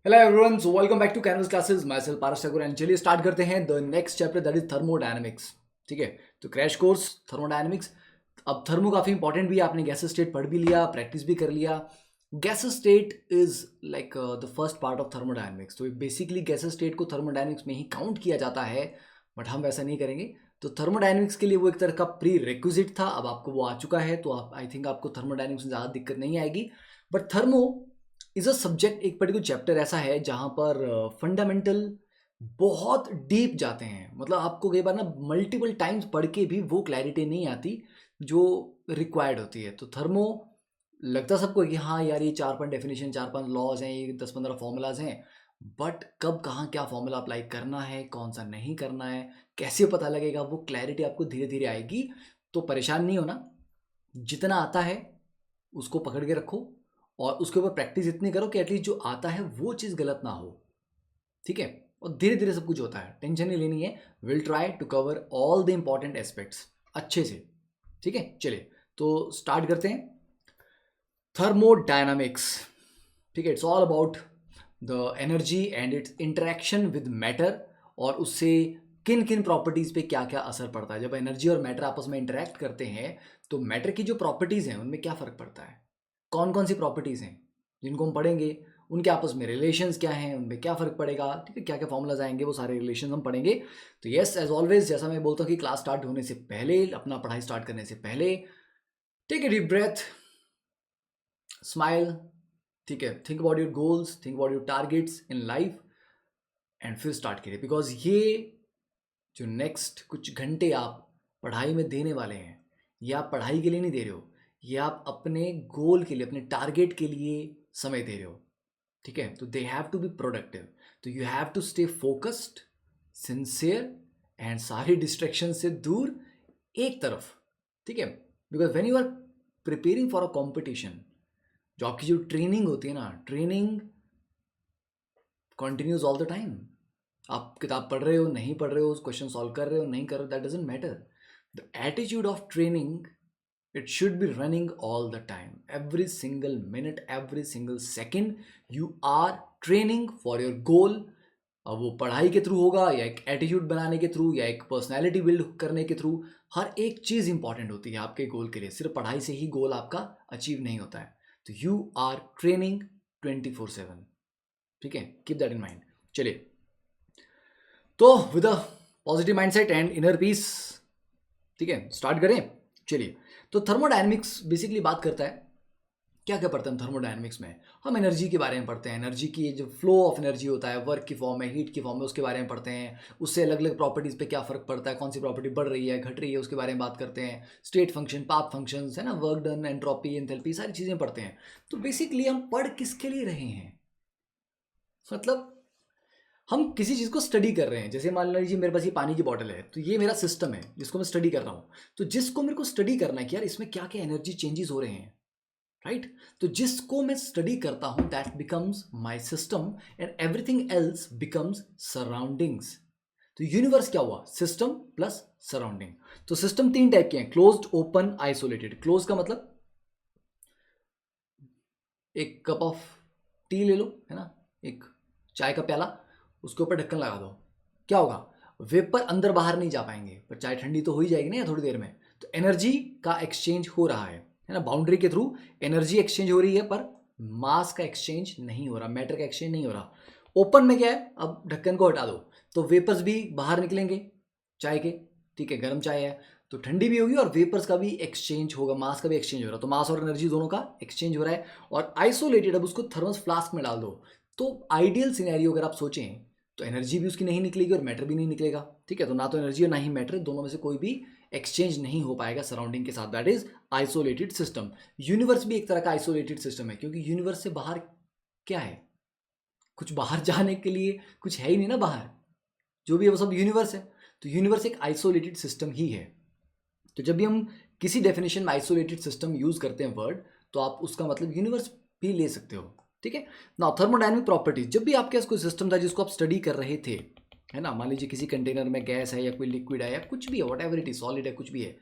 Hello everyone, so welcome back to Canvas classes. Myself Paras Thakur and चलिए start करते हैं the next chapter that is thermodynamics. ठीक है, तो क्रैश कोर्स थर्मोडायनेमिक्स। अब थर्मो काफ़ी इंपॉर्टेंट भी है, आपने गैस स्टेट पढ़ भी लिया, प्रैक्टिस भी कर लिया। Gas state is like the first part of thermodynamics. तो बेसिकली गैस स्टेट को थर्मोडायनेमिक्स में ही काउंट किया जाता है, बट हम वैसा नहीं करेंगे। तो थर्मोडायनेमिक्स के लिए वो एक तरह का प्री रिक्विजिट था, अब आपको वो आ चुका है, तो आप आई थिंक आपको थर्मोडायनेमिक्स में ज़्यादा दिक्कत नहीं आएगी। But thermo is a subject, एक पर्टिकुलर चैप्टर ऐसा है जहाँ पर फंडामेंटल बहुत डीप जाते हैं। मतलब आपको कई बार ना मल्टीपल टाइम्स पढ़ के भी वो क्लैरिटी नहीं आती जो रिक्वायर्ड होती है। तो थर्मो लगता सबको है कि हाँ यार ये 4-5 डेफिनेशन, 4-5 लॉज हैं, ये 10-15 फॉर्मूलाज हैं, बट कब कहाँ क्या फॉर्मूला अप्लाई करना है, कौन सा नहीं करना है, कैसे पता लगेगा, वो क्लैरिटी आपको धीरे धीरे आएगी। तो परेशान नहीं होना, जितना आता है उसको पकड़ के रखो और उसके ऊपर प्रैक्टिस इतनी करो कि एटलीस्ट जो आता है वो चीज़ गलत ना हो। ठीक है, और धीरे धीरे सब कुछ होता है, टेंशन नहीं लेनी है। Will try to cover all the important aspects अच्छे से। ठीक है, चलिए तो स्टार्ट करते हैं। थर्मोडायनामिक्स, ठीक है, it's all about the energy and it's interaction with matter, और उससे किन किन प्रॉपर्टीज़ पे क्या क्या असर पड़ता है। जब एनर्जी और मैटर आपस में इंटरेक्ट करते हैं तो मैटर की जो प्रॉपर्टीज़ हैं उनमें क्या फ़र्क पड़ता है, कौन कौन सी प्रॉपर्टीज़ हैं जिनको हम पढ़ेंगे, उनके आपस में रिलेशंस क्या हैं, उनमें क्या फ़र्क पड़ेगा। ठीक है, क्या क्या फॉर्मूलाज आएंगे, वो सारे रिलेशन हम पढ़ेंगे। तो यस, एज ऑलवेज जैसा मैं बोलता हूँ कि क्लास स्टार्ट होने से पहले, अपना पढ़ाई स्टार्ट करने से पहले, take a deep breath, smile. ठीक है, think about your goals, think about your targets in life, and फिर स्टार्ट करिए। बिकॉज ये जो नेक्स्ट कुछ घंटे आप पढ़ाई में देने वाले हैं, ये आप पढ़ाई के लिए नहीं दे रहे हो, ये आप अपने गोल के लिए, अपने टारगेट के लिए समय दे रहे हो। ठीक है, तो they have to be productive. तो you have to stay focused, sincere, and सारे डिस्ट्रैक्शन से दूर एक तरफ। ठीक है, because when you are preparing for a competition, जो आपकी जो ट्रेनिंग होती है ना, training continues all the time. आप किताब पढ़ रहे हो, नहीं पढ़ रहे हो, क्वेश्चन सॉल्व कर रहे हो, नहीं कर रहे हो, that doesn't matter. The attitude of training, it should be running all the time, every single minute, every single second you are training for your goal। अब वो पढ़ाई के थ्रू होगा, या एक एटीट्यूड बनाने के थ्रू, या एक पर्सनैलिटी बिल्ड करने के थ्रू, हर एक चीज़ इंपॉर्टेंट होती है आपके गोल के लिए। सिर्फ पढ़ाई से ही गोल आपका अचीव नहीं होता है। तो यू आर ट्रेनिंग 24/7। ठीक है, कीप दैट इन माइंड। चलिए, तो with a positive mindset and inner peace, ठीक है, स्टार्ट करें। चलिए, तो थर्मोडायनेमिक्स बेसिकली बात करता है, क्या क्या पढ़ते हैं हम थर्मोडायनेमिक्स में। हम एनर्जी के बारे में पढ़ते हैं, एनर्जी की जो फ्लो ऑफ एनर्जी होता है, वर्क की फॉर्म में, हीट की फॉर्म में, उसके बारे में पढ़ते हैं। उससे अलग अलग प्रॉपर्टीज़ पे क्या फ़र्क पड़ता है, कौन सी प्रॉपर्टी बढ़ रही है, घट रही है, उसके बारे में बात करते हैं। स्टेट फंक्शन, पाथ फंक्शंस है ना, वर्क डन, एंट्रोपी, एंथैल्पी, सारी चीज़ें पढ़ते हैं। तो बेसिकली हम पढ़ किसके लिए रहे हैं, मतलब हम किसी चीज़ को स्टडी कर रहे हैं। जैसे मान लीजिए मेरे पास ये पानी की बॉटल है, तो ये मेरा सिस्टम है जिसको मैं स्टडी कर रहा हूँ। तो जिसको मेरे को स्टडी करना है कि यार इसमें क्या क्या एनर्जी चेंजेस हो रहे हैं, राइट। तो जिसको मैं स्टडी करता हूँ that becomes my system, and everything else becomes surroundings. तो यूनिवर्स क्या हुआ, सिस्टम प्लस सराउंडिंग। तो सिस्टम तीन टाइप के हैं, क्लोज्ड, ओपन, आइसोलेटेड। क्लोज का मतलब एक कप ऑफ टी ले लो, है ना, एक चाय का प्याला, उसके ऊपर ढक्कन लगा दो, क्या होगा, वेपर अंदर बाहर नहीं जा पाएंगे, पर चाय ठंडी तो हो ही जाएगी ना थोड़ी देर में। तो एनर्जी का एक्सचेंज हो रहा है ना, बाउंड्री के थ्रू एनर्जी एक्सचेंज हो रही है, पर मास का एक्सचेंज नहीं हो रहा, मैटर का एक्सचेंज नहीं हो रहा। ओपन में क्या है, अब ढक्कन को हटा दो तो वेपर्स भी बाहर निकलेंगे चाय के। ठीक है, गर्म चाय है तो ठंडी भी होगी, और वेपर्स का भी एक्सचेंज होगा, मास का भी एक्सचेंज हो रहा है, तो मास और एनर्जी दोनों का एक्सचेंज हो रहा है। और आइसोलेटेड, अब उसको थर्मस फ्लास्क में डाल दो। तो आइडियल सिनेरियो अगर आप सोचें तो एनर्जी भी उसकी नहीं निकलेगी और मैटर भी नहीं निकलेगा। ठीक है, तो ना तो एनर्जी और ना ही मैटर, दोनों में से कोई भी एक्सचेंज नहीं हो पाएगा सराउंडिंग के साथ, that is isolated system. Universe भी एक तरह का आइसोलेटेड सिस्टम है, क्योंकि यूनिवर्स से बाहर क्या है, कुछ बाहर जाने के लिए कुछ है ही नहीं ना बाहर, जो भी है वो सब यूनिवर्स है। तो यूनिवर्स एक आइसोलेटेड सिस्टम ही है। तो जब भी हम किसी डेफिनेशन में आइसोलेटेड सिस्टम यूज करते हैं वर्ड, तो आप उसका मतलब यूनिवर्स भी ले सकते हो। ठीक है ना, थर्मोडायनेमिक प्रॉपर्टीज, जब भी आपके पास कोई सिस्टम था जिसको आप स्टडी कर रहे थे, है ना, मान लीजिए किसी कंटेनर में गैस है या कोई लिक्विड है या कुछ भी है, what ever it is, solid है, कुछ भी है,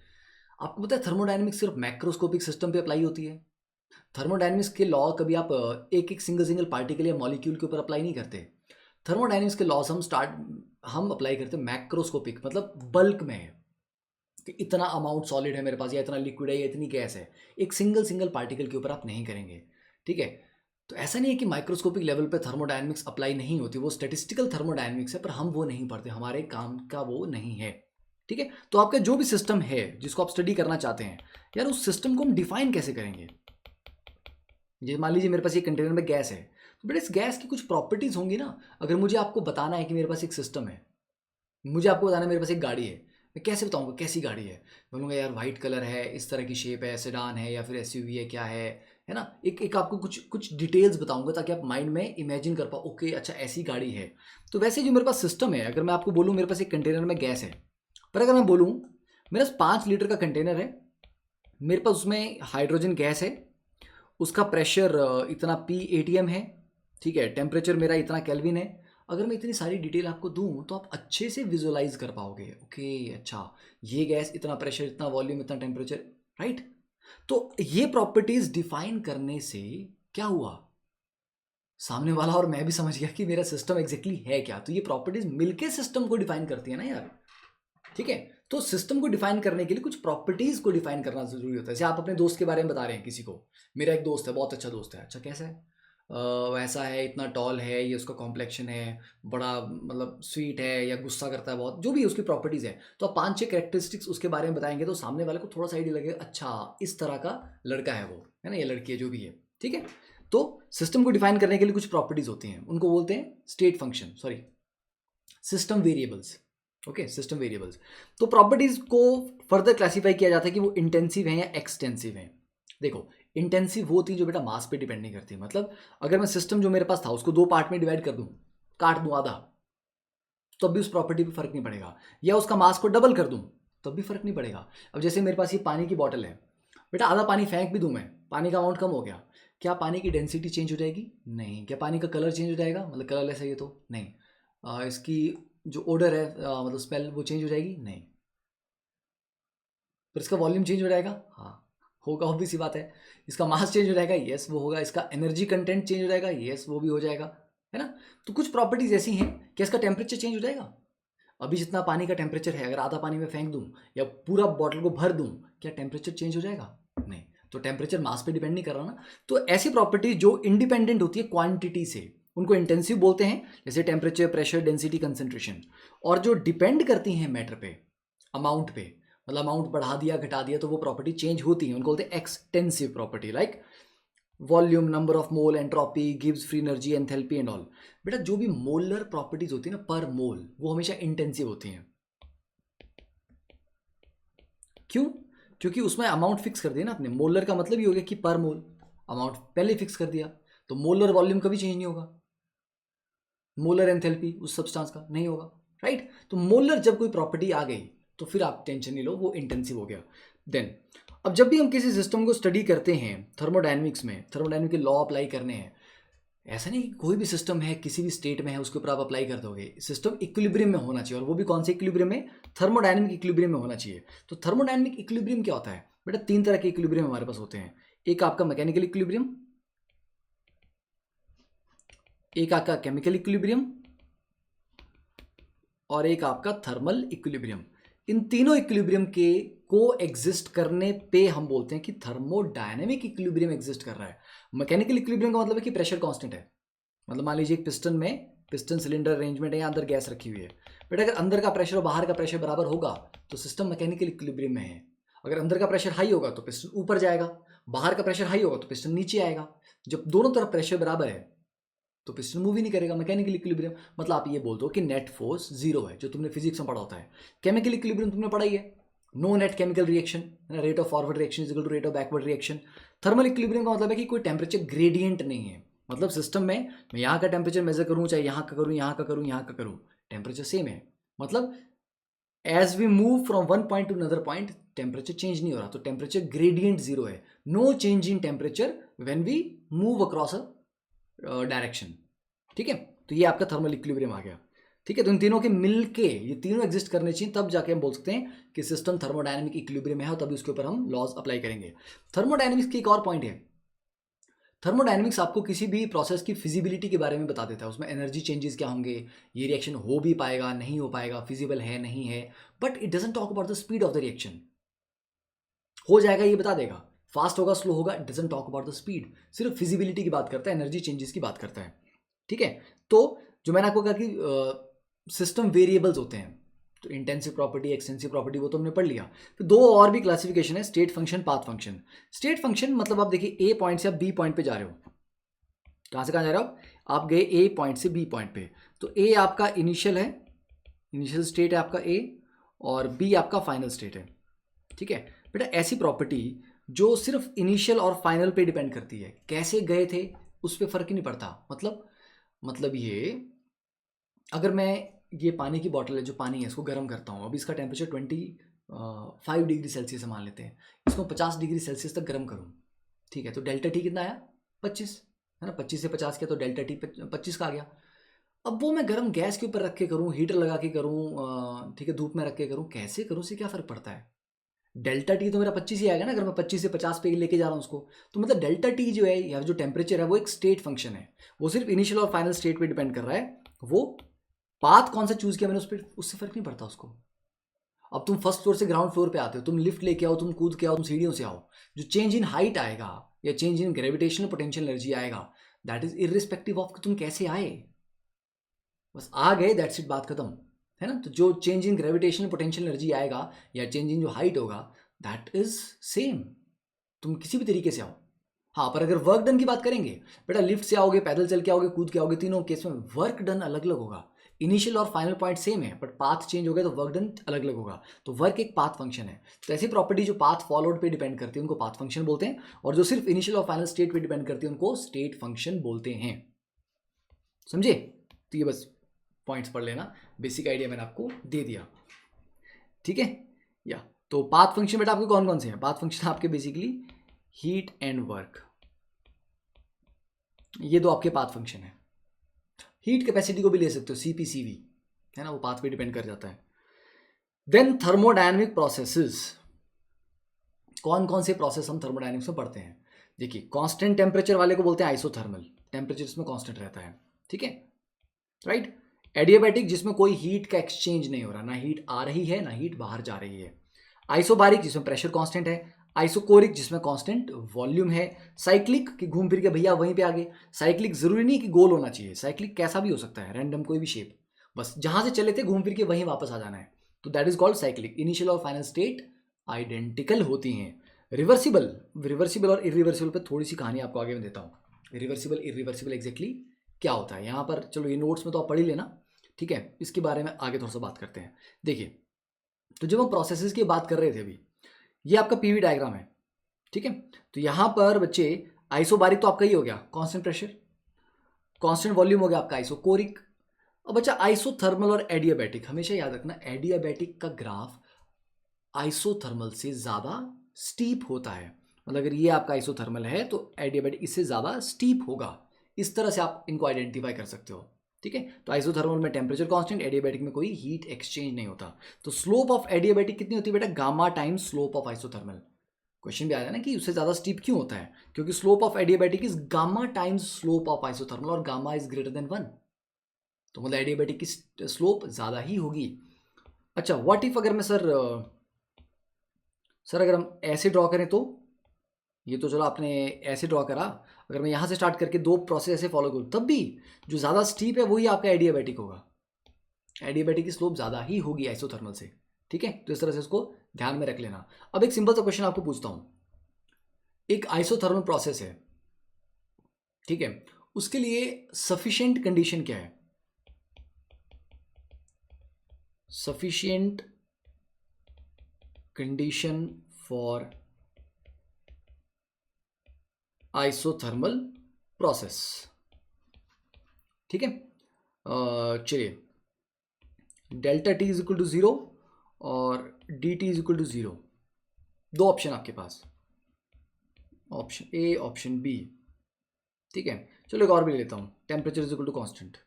आपको पता है थर्मोडायनेमिक्स सिर्फ मैक्रोस्कोपिक सिस्टम पे अप्लाई होती है। थर्मोडायनेमिक्स के लॉ कभी आप एक एक सिंगल पार्टिकल या मॉलिक्यूल के ऊपर अप्लाई नहीं करते। थर्मोडायनेमिक्स के लॉस हम अप्लाई करते हैं मैक्रोस्कोपिक, मतलब बल्क में है कि इतना अमाउंट सॉलिड है मेरे पास, या इतना लिक्विड है, या इतनी गैस है। एक सिंगल पार्टिकल के ऊपर आप नहीं करेंगे, ठीक है। तो ऐसा नहीं है कि माइक्रोस्कोपिक लेवल पे थर्मोडायनेमिक्स अप्लाई नहीं होती, वो स्टैटिस्टिकल थर्मोडायनेमिक्स है, पर हम वो नहीं पढ़ते, हमारे काम का वो नहीं है, ठीक है। तो आपका जो भी सिस्टम है जिसको आप स्टडी करना चाहते हैं, यार उस सिस्टम को हम डिफाइन कैसे करेंगे। ये मान लीजिए मेरे पास ये कंटेनर में गैस है, तो बेटा इस गैस की कुछ प्रॉपर्टीज होंगी ना। अगर मुझे आपको बताना है कि मेरे पास एक सिस्टम है, मुझे आपको बताना है मेरे पास एक गाड़ी है, मैं कैसे बताऊंगा कैसी गाड़ी है। बोलूँगा यार वाइट कलर है, इस तरह की शेप है, सेडान है या फिर एसयूवी है, क्या है ना। एक एक आपको कुछ कुछ डिटेल्स बताऊंगा ताकि आप माइंड में इमेजिन कर पाओ, ओके अच्छा ऐसी गाड़ी है। तो वैसे जो मेरे पास सिस्टम है, अगर मैं आपको बोलूँ मेरे पास एक कंटेनर में गैस है, पर अगर मैं बोलूँ मेरे पास 5 लीटर का कंटेनर है, मेरे पास उसमें हाइड्रोजन गैस है, उसका प्रेशर इतना PATM है, ठीक है, टेम्परेचर मेरा इतना केल्विन है। अगर मैं इतनी सारी डिटेल आपको दूं तो आप अच्छे से विजुअलाइज कर पाओगे, ओके अच्छा ये गैस इतना प्रेशर, इतना वॉल्यूम, इतना टेम्परेचर, राइट। तो ये प्रॉपर्टीज डिफाइन करने से क्या हुआ, सामने वाला और मैं भी समझ गया कि मेरा सिस्टम एग्जैक्टली है क्या। तो ये प्रॉपर्टीज मिलके सिस्टम को डिफाइन करती है ना यार, ठीक है। तो सिस्टम को डिफाइन करने के लिए कुछ प्रॉपर्टीज को डिफाइन करना जरूरी होता है। जैसे आप अपने दोस्त के बारे में बता रहे हैं किसी को, मेरा एक दोस्त है, बहुत अच्छा दोस्त है, अच्छा कैसा है, वैसा है, इतना टॉल है, ये उसका कॉम्प्लेक्शन है, बड़ा मतलब स्वीट है, या गुस्सा करता है बहुत, जो भी उसकी प्रॉपर्टीज है। तो आप 5-6 कैरेक्टरिस्टिक्स उसके बारे में बताएंगे तो सामने वाले को थोड़ा सा आइडिया लगेगा, अच्छा इस तरह का लड़का है वो, है ना, ये लड़की है, जो भी है, ठीक है। तो सिस्टम को डिफाइन करने के लिए कुछ प्रॉपर्टीज होती हैं, उनको बोलते हैं state function, sorry system variables, okay system variables. तो प्रॉपर्टीज को फर्दर क्लासीफाई किया जाता है कि वो इंटेंसिव हैं या एक्सटेंसिव हैं। देखो इंटेंसिव वो होती है जो बेटा मास पे डिपेंड नहीं करती, मतलब अगर मैं सिस्टम जो मेरे पास था उसको 2 पार्ट में डिवाइड कर दूं, काट दूं आधा, तब भी उस प्रॉपर्टी पे फर्क नहीं पड़ेगा, या उसका मास को डबल कर दूं तब भी फर्क नहीं पड़ेगा। अब जैसे मेरे पास ये पानी की बॉटल है, बेटा आधा पानी फेंक भी दूं मैं, पानी का अमाउंट कम हो गया, क्या पानी की डेंसिटी चेंज हो जाएगी? नहीं। क्या पानी का कलर चेंज हो जाएगा, मतलब कलरलेस है ये तो नहीं। इसकी जो ओडर है मतलब स्मेल, वो चेंज हो जाएगी? नहीं। पर इसका वॉल्यूम चेंज हो जाएगा? हाँ होगा, ऑब्वियस सी बात है। इसका मास चेंज हो जाएगा? यस वो होगा। इसका एनर्जी कंटेंट चेंज हो जाएगा? यस वो भी हो जाएगा, है ना। तो कुछ प्रॉपर्टीज ऐसी हैं कि इसका टेम्परेचर चेंज हो जाएगा। अभी जितना पानी का टेम्परेचर है, अगर आधा पानी में फेंक दूं या पूरा बॉटल को भर दूं, क्या टेम्परेचर चेंज हो जाएगा? नहीं। तो टेम्परेचर मास पे डिपेंड नहीं कर रहा ना। तो ऐसी प्रॉपर्टी जो इंडिपेंडेंट होती है क्वांटिटी से, उनको इंटेंसिव बोलते हैं, जैसे टेम्परेचर, प्रेशर, डेंसिटी, कंसेंट्रेशन। और जो डिपेंड करती हैं मैटर पे, अमाउंट पे, मतलब अमाउंट बढ़ा दिया घटा दिया तो वो प्रॉपर्टी चेंज होती है, उनको बोलते हैं extensive property, like volume, number of mole, entropy, gives free energy, enthalpy and all. बेटा जो भी मोलर प्रॉपर्टीज होती है ना पर मोल, वो हमेशा इंटेंसिव होती हैं। क्यों? क्योंकि उसमें अमाउंट फिक्स कर दिया ना आपने, मोलर का मतलब ही हो गया कि पर मोल, अमाउंट पहले फिक्स कर दिया, तो मोलर वॉल्यूम कभी चेंज नहीं होगा, मोलर एंथैल्पी उस सब्सटेंस का नहीं होगा, राइट। तो मोलर जब कोई प्रॉपर्टी आ गई तो फिर आप टेंशन नहीं लो, वो इंटेंसिव हो गया। देन अब जब भी हम किसी सिस्टम को स्टडी करते हैं थर्मोडायनेमिक्स में, थर्मोडायनेमिक के लॉ अप्लाई करने हैं, ऐसा नहीं कि कोई भी सिस्टम है किसी भी स्टेट में है उसके ऊपर आप अप्लाई कर दोगे। सिस्टम इक्विलिब्रियम में होना चाहिए, और वो भी कौन से इक्विलिब्रियम में? थर्मोडायनेमिक इक्विलिब्रियम में होना चाहिए। तो थर्मोडायनेमिक इक्विलिब्रियम क्या होता है बेटा? 3 तरह के इक्विलिब्रियम हमारे पास होते हैं। एक आपका मैकेनिकल इक्विलिब्रियम, एक आपका केमिकल इक्विलिब्रियम, और एक आपका थर्मल इक्विलिब्रियम। इन तीनों इक्विलिब्रियम के को एग्जिस्ट करने पे हम बोलते हैं कि थर्मोडायनेमिक इक्विलिब्रियम एग्जिस्ट कर रहा है। मैकेनिकल इक्विलिब्रियम का मतलब है कि प्रेशर कांस्टेंट है, मतलब मान लीजिए एक पिस्टन में, पिस्टन सिलेंडर अरेंजमेंट है, या अंदर गैस रखी हुई है, बट अगर अंदर का प्रेशर और बाहर का प्रेशर बराबर होगा तो सिस्टम मैकेनिकल इक्विलिब्रियम में है। अगर अंदर का प्रेशर हाई होगा तो पिस्टन ऊपर जाएगा, बाहर का प्रेशर हाई होगा तो पिस्टन नीचे आएगा। जब दोनों तरफ प्रेशर बराबर है तो पिस्टन मूव ही नहीं करेगा, मैकेनिकल इक्विलिब्रियम। मतलब आप ये बोल दो कि नेट फोर्स जीरो है, जो तुमने फिजिक्स में पढ़ा होता है। केमिकल इक्विलिब्रियम तुमने पढ़ा ही है, no net chemical reaction, rate of forward reaction is equal to rate of backward reaction. Thermal equilibrium का मतलब है कि कोई टेम्परेचर ग्रेडियंट नहीं है, मतलब सिस्टम में मैं यहाँ का टेम्परेचर मेजर करूँ, चाहे यहाँ का करूँ, यहाँ का करूँ, यहाँ का करूँ, टेम्परेचर सेम है। मतलब as we move from one point to another point temperature change नहीं हो रहा, तो टेम्परेचर ग्रेडियंट जीरो है, no change in temperature when we move across a direction, ठीक है। तो ये आपका थर्मल इक्विलिब्रियम आ गया, ठीक है। तो इन तीनों के मिलके ये तीनों एग्जिस्ट करने चाहिए, तब जाके हम बोल सकते हैं कि सिस्टम थर्मोडायनेमिक इक्विलिब्रियम है, और तभी उसके ऊपर हम लॉज अप्लाई करेंगे। थर्मोडायनेमिक्स की एक और पॉइंट है, थर्मोडायनेमिक्स आपको किसी भी प्रोसेस की फिजिबिलिटी के बारे में बता देता है, उसमें एनर्जी चेंजेस क्या होंगे, ये रिएक्शन हो भी पाएगा नहीं हो पाएगा, फिजिबल है नहीं है, but it doesn't talk about the speed of the reaction. हो जाएगा ये बता देगा, फास्ट होगा स्लो होगा, it doesn't talk about the speed, सिर्फ फिजिबिलिटी की बात करता है, एनर्जी चेंजेस की बात करता है। ठीक है, तो जो मैंने आपको कहा कि सिस्टम वेरिएबल्स होते हैं, तो इंटेंसिव प्रॉपर्टी, एक्सटेंसिव प्रॉपर्टी, वो तो हमने पढ़ लिया। फिर दो और भी क्लासिफिकेशन है, state function, path function. State function मतलब आप देखिए ए पॉइंट से आप बी पॉइंट पे जा रहे हो, कहाँ से कहाँ जा रहे हो आप, गए ए पॉइंट से बी पॉइंट पे, तो ए आपका इनिशियल है, इनिशियल स्टेट है आपका ए, और बी आपका फाइनल स्टेट है। ठीक है बेटा, ऐसी प्रॉपर्टी जो सिर्फ इनिशियल और फाइनल पे डिपेंड करती है, कैसे गए थे उस पर फर्क ही नहीं पड़ता। मतलब ये, अगर मैं ये पानी की बॉटल है, जो पानी है इसको गर्म करता हूँ, अभी इसका टेम्परेचर 25 डिग्री सेल्सियस मान लेते हैं, इसको 50 डिग्री सेल्सियस तक गर्म करूँ, ठीक है, तो डेल्टा टी कितना आया, 25, है ना, 25 से 50 किया तो डेल्टा टी 25 का आ गया। अब वो मैं गर्म गैस के ऊपर रख के करूँ, हीटर लगा के करूँ, ठीक है, धूप में रख के करूँ, कैसे करूँ, से क्या फ़र्क पड़ता है, डेल्टा टी तो मेरा 25 ही आएगा ना, अगर मैं 25 से 50 पे लेके जा रहा हूँ उसको। तो मतलब डेल्टा टी जो है, या जो टेम्परेचर है, वो एक स्टेट फंक्शन है, वो सिर्फ इनिशियल और फाइनल स्टेट पे डिपेंड कर रहा है। वो पाथ कौन सा चूज किया मैंने उस पर, उससे फर्क नहीं पड़ता उसको। अब तुम फर्स्ट फ्लोर से ग्राउंड फ्लोर पे आते हो, तुम लिफ्ट लेके आओ, तुम कूद के आओ, तुम सीढ़ियों से आओ, जो चेंज इन हाइट आएगा या change in gravitational potential energy आएगा, दैट इज इरिस्पेक्टिव ऑफ तुम कैसे आए, बस आ गए, दैट्स इट, बात खत्म, है ना। तो जो change in gravitational potential energy आएगा या चेंज इन जो हाइट होगा, दैट इज सेम, तुम किसी भी तरीके से आओ। हाँ, पर अगर वर्क डन की बात करेंगे, बेटा लिफ्ट से आओगे, पैदल चल के आओगे, कूद के आओगे, तीनों केस में वर्क डन अलग अलग होगा। इनिशियल और फाइनल पॉइंट सेम है, बट पाथ चेंज हो गया तो वर्क डन अलग अलग होगा। तो वर्क एक पाथ फंक्शन है। तो ऐसी प्रॉपर्टी जो पाथ फॉलोड पे डिपेंड करती है उनको पाथ फंक्शन बोलते हैं, और जो सिर्फ इनिशियल और फाइनल स्टेट पे डिपेंड करती है उनको स्टेट फंक्शन बोलते हैं। समझे? तो ये बस पॉइंट्स पढ़ लेना, बेसिक आइडिया मैंने आपको दे दिया। ठीक है, या तो पाथ फंक्शन बेटा आपके कौन कौन से हैं? पाथ फंक्शन आपके बेसिकली हीट एंड वर्क, ये दो आपके पाथ फंक्शन है। हीट कैपेसिटी को भी ले सकते हो, सीपीसीवी, है ना, वो पाथ पे डिपेंड कर जाता है। देन थर्मोडायनेमिक प्रोसेसेस, कौन कौन से प्रोसेस हम थर्मोडायनेमिक्स में पढ़ते हैं? देखिए, कांस्टेंट टेम्परेचर वाले को बोलते हैं आइसोथर्मल, टेम्परेचर इसमें कांस्टेंट रहता है, ठीक है, राइट। एडियाबैटिक, जिसमें कोई हीट का एक्सचेंज नहीं हो रहा, ना हीट आ रही है ना हीट बाहर जा रही है। आइसोबारिक, जिसमें प्रेशर कांस्टेंट है। आइसोकोरिक, जिसमें कांस्टेंट वॉल्यूम है। साइक्लिक, कि घूम फिर के भैया वहीं पे आगे। साइक्लिक जरूरी नहीं कि गोल होना चाहिए, साइक्लिक कैसा भी हो सकता है, रैंडम कोई भी शेप, बस जहां से चले थे घूम फिर के वहीं वापस आ जाना है, तो that is called cyclic. Initial और फाइनल स्टेट आइडेंटिकल होती हैं। रिवर्सिबल, रिवर्सिबल और इरिवर्सिबल पे थोड़ी सी कहानी आपको आगे में देता हूँ। रिवर्सिबल इरिवर्सिबल एग्जैक्टली क्या होता है यहाँ पर, चलो ये नोट्स में तो आप पढ़ ही लेना, ठीक है, इसके बारे में आगे थोड़ा सा बात करते हैं। देखिए, तो जब हम प्रोसेसेस की बात कर रहे थे अभी, ये आपका पीवी डायग्राम है, ठीक है। तो यहाँ पर बच्चे आइसोबारिक तो आपका ही हो गया, कांस्टेंट प्रेशर, कांस्टेंट वॉल्यूम हो गया आपका आइसोकोरिक। अब बच्चा आइसोथर्मल और एडियाबैटिक, हमेशा याद रखना एडियाबैटिक का ग्राफ आइसोथर्मल से ज़्यादा स्टीप होता है। मतलब अगर ये आपका आइसोथर्मल है तो एडियाबैटिक इससे ज़्यादा स्टीप होगा। इस तरह से आप इनको आइडेंटिफाई कर सकते हो, ठीक है। तो आइसोथर्मल में टेम्परेचर कांस्टेंट, एडियाबैटिक में कोई हीट एक्सचेंज नहीं होता। तो स्लोप ऑफ एडियाबैटिक कितनी होती है बेटा? Gamma times slope of isothermal. Question भी आया ना कि उससे ज़्यादा स्टीप क्यों होता है? क्योंकि slope of adiabatic is gamma times slope of isothermal, और गामा इज ग्रेटर देन 1, तो मतलब एडियाबैटिक की स्लोप ज़्यादा ही होगी। अच्छा, व्हाट इफ अगर मैं सर अगर हम ऐसे ड्रॉ करें तो, ये तो चलो आपने ऐसे ड्रॉ करा, अगर मैं यहाँ से स्टार्ट करके दो प्रोसेस ऐसे फॉलो करूँ, तब भी जो ज़्यादा स्टीप है वही आपका एडियाबैटिक होगा। एडियाबैटिक की स्लोप ज़्यादा ही होगी आइसोथर्मल से, ठीक है। तो इस तरह से इसको ध्यान में रख लेना। अब एक सिंपल सा क्वेश्चन आपको पूछता हूँ, एक आइसोथर्मल प्रोसेस है, ठीक है, उसके लिए सफिशिएंट कंडीशन क्या है? Sufficient condition for isothermal process, ठीक है। चलिए, delta T is equal to 0 और D T is equal to 0, दो ऑप्शन आपके पास, ऑप्शन ए ऑप्शन बी, ठीक है। चलो एक और भी ले लेता हूँ, temperature is equal to constant.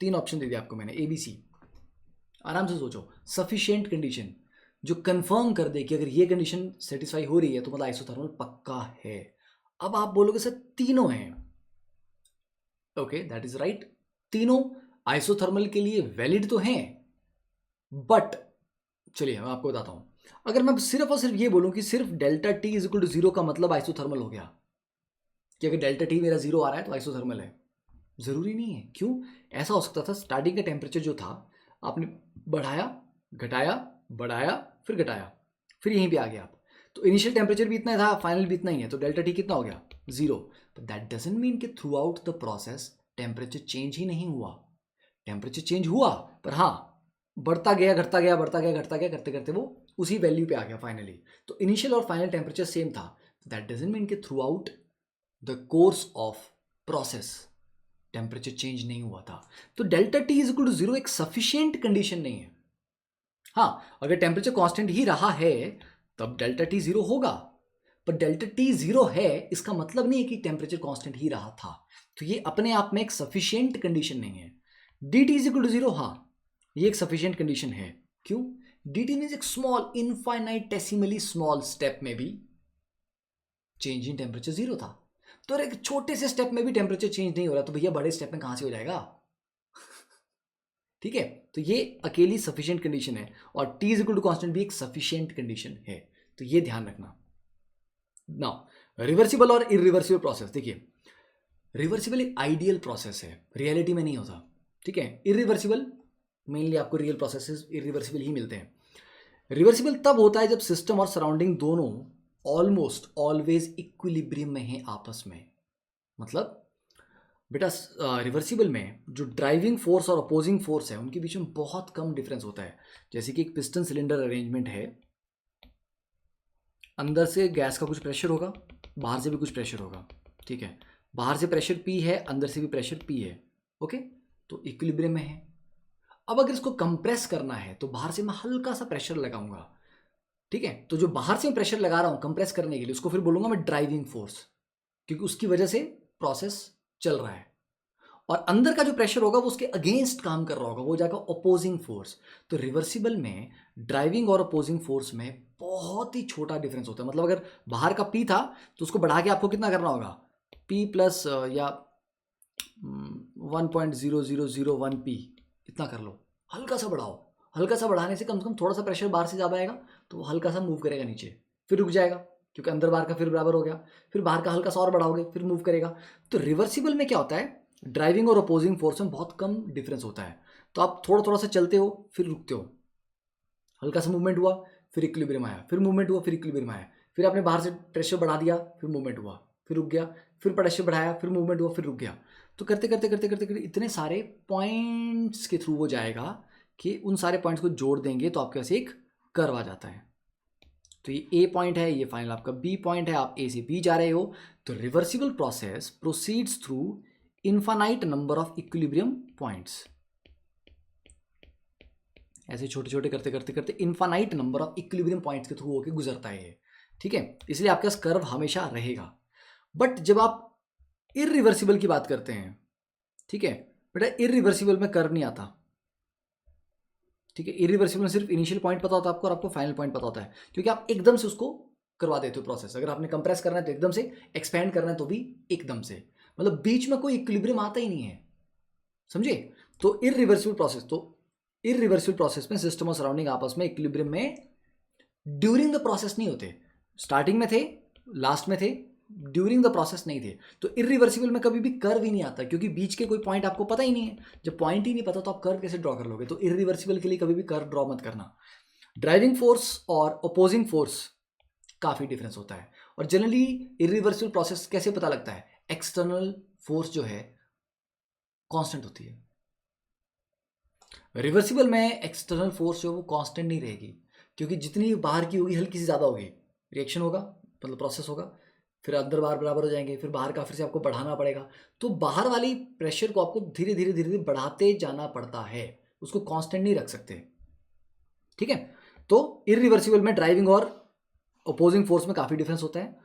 तीन ऑप्शन दे दिया आपको मैंने, ए बी सी। आराम से सोचो, सफिशिएंट कंडीशन जो कंफर्म कर दे कि अगर ये कंडीशन सेटिस्फाई हो रही है तो मतलब आइसोथर्मल पक्का है। अब आप बोलोगे सर तीनों हैं, ओके दैट इज राइट, तीनों आइसोथर्मल के लिए वैलिड तो हैं, बट चलिए मैं आपको बताता हूं, अगर मैं सिर्फ और सिर्फ ये बोलूं कि सिर्फ delta T is equal to zero का मतलब आइसोथर्मल हो गया, कि अगर डेल्टा टी मेरा जीरो आ रहा है तो आइसोथर्मल है, जरूरी नहीं है। क्यों? ऐसा हो सकता था स्टार्टिंग का टेम्परेचर जो था आपने बढ़ाया, घटाया, बढ़ाया, फिर घटाया, फिर यहीं पे आ गया आप, तो इनिशियल टेम्परेचर भी इतना था, फाइनल भी इतना ही है, तो डेल्टा टी कितना हो गया? Zero. But that doesn't mean कि throughout the process temperature change ही नहीं हुआ, टेम्परेचर चेंज हुआ, पर हाँ बढ़ता गया, घटता गया, बढ़ता गया, घटता गया, करते करते वो उसी वैल्यू पे आ गया फाइनली। तो इनिशियल और फाइनल टेम्परेचर सेम था, दैट डजंट मीन कि throughout the course of process temperature change नहीं हुआ था। तो delta T is equal to zero एक सफिशियंट कंडीशन नहीं है। हाँ, अगर टेम्परेचर कांस्टेंट ही रहा है तब डेल्टा टी जीरो होगा, पर डेल्टा टी जीरो है इसका मतलब नहीं है कि टेम्परेचर कांस्टेंट ही रहा था, तो ये अपने आप में एक सफिशियंट कंडीशन नहीं है। D T is equal to zero, हाँ ये एक सफिशियंट कंडीशन है। क्यों? डी टी मीन्स एक स्मॉल इनफाइनाइटेसिमली स्मॉल स्टेप में भी चेंज इन टेम्परेचर जीरो था, तो एक छोटे से स्टेप में भी टेम्परेचर चेंज नहीं हो रहा, तो भैया बड़े स्टेप में कहां से हो जाएगा? ठीक है, तो ये अकेली सफिशिएंट कंडीशन है, और T is equal to constant भी एक सफिशिएंट कंडीशन है, तो ये ध्यान रखना। नाउ रिवर्सिबल और इरिवर्सिबल प्रोसेस, देखिए रिवर्सिबल एक आइडियल प्रोसेस है, रियलिटी में नहीं होता। ठीक है, इरिवर्सिबल मेनली आपको रियल प्रोसेसेस इरिवर्सिबल ही मिलते हैं। रिवर्सिबल तब होता है जब सिस्टम और सराउंडिंग दोनों ऑलमोस्ट ऑलवेज इक्विलिब्रियम में हैं आपस में। मतलब बेटा रिवर्सिबल में जो ड्राइविंग फोर्स और अपोजिंग फोर्स है उनके बीच में बहुत कम डिफरेंस होता है। जैसे कि एक पिस्टन सिलेंडर अरेंजमेंट है, अंदर से गैस का कुछ प्रेशर होगा, बाहर से भी कुछ प्रेशर होगा। ठीक है, बाहर से प्रेशर पी है, अंदर से भी प्रेशर पी है, ओके, तो इक्विलिब्रियम में है। अब अगर इसको कंप्रेस करना है तो बाहर से मैं हल्का सा प्रेशर लगाऊंगा। ठीक है, तो जो बाहर से प्रेशर लगा रहा हूं कंप्रेस करने के लिए उसको फिर बोलूंगा मैं ड्राइविंग फोर्स, क्योंकि उसकी वजह से प्रोसेस चल रहा है। और अंदर का जो प्रेशर होगा वो उसके अगेंस्ट काम कर रहा होगा, वो जाएगा अपोजिंग फोर्स। तो रिवर्सिबल में ड्राइविंग और अपोजिंग फोर्स में बहुत ही छोटा डिफरेंस होता है। मतलब अगर बाहर का पी था तो उसको बढ़ा के आपको कितना करना होगा? पी प्लस या 1.0001 पी, इतना कर लो, हल्का सा बढ़ाओ। हल्का सा बढ़ाने से कम थोड़ा सा प्रेशर बाहर से ज़्यादा आएगा, तो वो हल्का सा मूव करेगा नीचे, फिर रुक जाएगा, क्योंकि अंदर बाहर का फिर बराबर हो गया। फिर बाहर का हल्का सा और बढ़ाओगे, फिर मूव करेगा। तो रिवर्सिबल में क्या होता है, ड्राइविंग और अपोजिंग फोर्स में बहुत कम डिफरेंस होता है। तो आप थोड़ा थोड़ा सा चलते हो, फिर रुकते हो, हल्का सा मूवमेंट हुआ, फिर इक्विलिब्रियम आया, फिर मूवमेंट हुआ, फिर इक्विलिब्रियम आया, फिर आपने बाहर से प्रेशर बढ़ा दिया, फिर मूवमेंट हुआ, फिर रुक गया, फिर प्रेशर बढ़ाया, फिर मूवमेंट हुआ, फिर रुक गया। तो करते करते करते करते करते इतने सारे पॉइंट्स के थ्रू वो जाएगा कि उन सारे पॉइंट्स को जोड़ देंगे तो आपके पास एक कर्व आ जाता है। तो ये ए पॉइंट है, ये फाइनल आपका बी पॉइंट है, आप ए से बी जा रहे हो। तो reversible process proceeds through infinite number of equilibrium points. ऐसे छोटे छोटे करते करते करते infinite number of equilibrium points के थ्रू होकर गुजरता है ये। ठीक है, इसलिए आपके पास कर्व हमेशा रहेगा। बट जब आप इरिवर्सिबल की बात करते हैं, ठीक है बेटा, इरिवर्सिबल में कर्व नहीं आता। ठीक है, इरिवर्सिबल में सिर्फ इनिशियल पॉइंट पता होता है आपको और आपको फाइनल पॉइंट पता होता है, क्योंकि आप एकदम से उसको करवा देते हो प्रोसेस। अगर आपने कंप्रेस करना है तो एकदम से, एक्सपेंड करना है तो भी एकदम से, मतलब बीच में कोई इक्विलिब्रियम आता ही नहीं है, समझे? तो इरिवर्सिबल प्रोसेस, तो इरिवर्सिबल प्रोसेस में सिस्टम और सराउंडिंग आपस में इक्विलिब्रियम में ड्यूरिंग द प्रोसेस नहीं होते। स्टार्टिंग में थे, लास्ट में थे, ड्यूरिंग द प्रोसेस नहीं थे। तो इरिवर्सिबल में कभी भी कर्व ही नहीं आता, क्योंकि बीच के कोई पॉइंट आपको पता ही नहीं है। जब पॉइंट ही नहीं पता तो आप कर्व कैसे ड्रॉ कर लोगे? तो इरिवर्सिबल के लिए कभी भी कर्व ड्रॉ मत करना। ड्राइविंग फोर्स और अपोजिंग फोर्स काफ़ी डिफरेंस होता है। और जनरली इरिवर्सिबल प्रोसेस कैसे पता लगता है? एक्सटर्नल फोर्स जो है कांस्टेंट होती है। रिवर्सिबल में एक्सटर्नल फोर्स जो है वो कांस्टेंट नहीं रहेगी, क्योंकि जितनी बाहर की होगी हल्की सी ज़्यादा होगी, रिएक्शन होगा, मतलब प्रोसेस होगा, फिर अंदर बाहर बराबर हो जाएंगे, फिर बाहर का फिर से आपको बढ़ाना पड़ेगा। तो बाहर वाली प्रेशर को आपको धीरे धीरे धीरे धीरे बढ़ाते जाना पड़ता है, उसको कांस्टेंट नहीं रख सकते। ठीक है, तो इरिवर्सिबल में ड्राइविंग और अपोजिंग फोर्स में काफ़ी डिफरेंस होता है।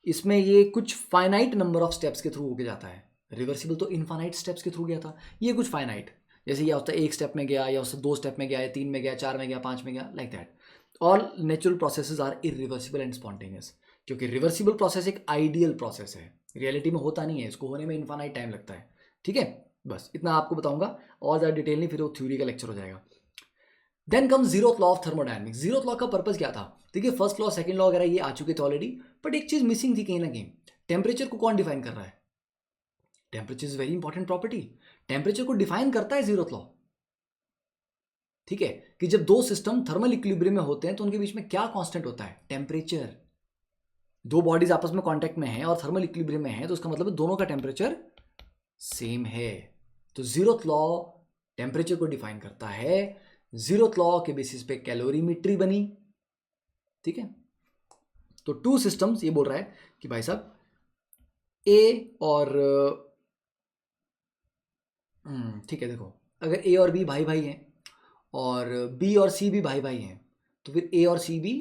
इसमें ये कुछ फाइनाइट नंबर ऑफ स्टेप्स के थ्रू होके जाता है। रिवर्सिबल तो इनफाइनाइट स्टेप्स के थ्रू गया था, ये कुछ फाइनाइट, जैसे यह होता है एक स्टेप में गया, या उससे 2 स्टेप में गया, या 3 में गया, 4 में गया, 5 में गया, like that. All natural processes are irreversible and spontaneous. क्योंकि रिवर्सिबल प्रोसेस एक आइडियल प्रोसेस है, रियलिटी में होता नहीं है, इसको होने में इन्फानाइट टाइम लगता है। ठीक है, बस इतना आपको बताऊंगा, और ज़्यादा डिटेल नहीं, फिर वो थ्योरी का लेक्चर हो जाएगा। Then come zeroth law of thermodynamics. Zeroth law का पर्पस क्या था? देखिए फर्स्ट लॉ सेकंड लॉ वगैरह ये आ चुके थे ऑलरेडी, बट एक चीज मिसिंग थी कहीं ना कहीं। टेम्परेचर को कौन डिफाइन कर रहा है? Temperature is very important property. Temperature को डिफाइन करता है जीरोथ लॉ। ठीक है, कि जब दो सिस्टम थर्मल इक्विलिब्रियम में होते हैं तो उनके बीच में क्या कांस्टेंट होता है? टेम्परेचर। दो बॉडीज आपस में कांटेक्ट में हैं और थर्मल इक्विलिब्रियम में है, तो उसका मतलब है दोनों का टेम्परेचर सेम है। तो जीरोथ लॉ टेम्परेचर को डिफाइन करता है। जीरोथ लॉ के बेसिस पे कैलोरीमेट्री बनी। ठीक है, तो टू सिस्टम्स, ये बोल रहा है कि भाई साहब ए और ठीक है, देखो अगर ए और बी भाई भाई हैं और बी और सी भी भाई भाई हैं, तो फिर ए और सी भी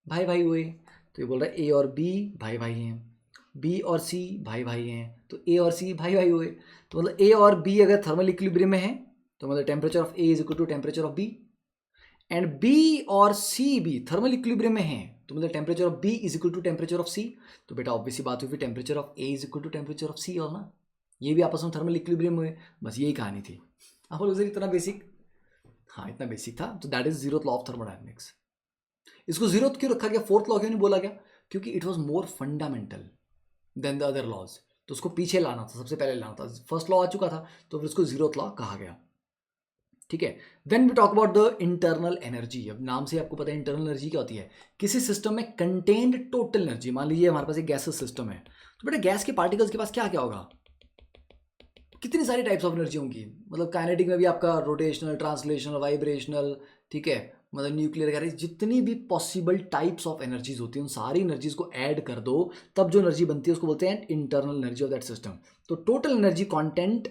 भाई भाई हुए। तो ये बोल रहा है ए और बी भाई भाई हैं, बी और सी भाई भाई हैं, तो ए और सी भाई भाई हुए। तो मतलब ए और बी अगर थर्मल इक्विलिब्रियम में है तो मतलब temperature of A is equal to temperature of B, and B और सी भी थर्मल इक्विलिब्रियम में है, तो मतलब temperature of B is equal to temperature of C. तो बेटा ऑब्वियस सी बात हुई, फिर temperature of A is equal to temperature of C, और ना ये भी आपस में थर्मल इक्विलिब्रियम हुए। बस यही कहानी थी। आप बोलो सर इतना बेसिक? हाँ इतना बेसिक था। तो that is zeroth law of thermodynamics. इसको जीरोथ क्यों रखा गया, फोर्थ लॉ क्यों नहीं बोला गया? क्योंकि it was more fundamental than the other laws, तो उसको पीछे लाना था, सबसे पहले लाना था। फर्स्ट लॉ आ चुका था तो फिर उसको जीरोथ लॉ कहा गया। ठीक है, when we talk about the internal energy, अब नाम से आपको पता है इंटरनल एनर्जी क्या होती है? किसी सिस्टम में कंटेन्ड टोटल एनर्जी। मान लीजिए हमारे पास एक गैसेस सिस्टम है, तो बेटा गैस के पार्टिकल्स के पास क्या क्या होगा? कितनी सारी टाइप्स ऑफ एनर्जी होंगी। मतलब काइनेटिक में भी आपका रोटेशनल, ट्रांसलेशनल, वाइब्रेशनल, ठीक है, मतलब न्यूक्लियर वगैरह, जितनी भी पॉसिबल टाइप्स ऑफ एनर्जीज होती हैं उन सारी एनर्जीज को ऐड कर दो, तब जो एनर्जी बनती है उसको बोलते हैं internal energy of that system. तो total energy content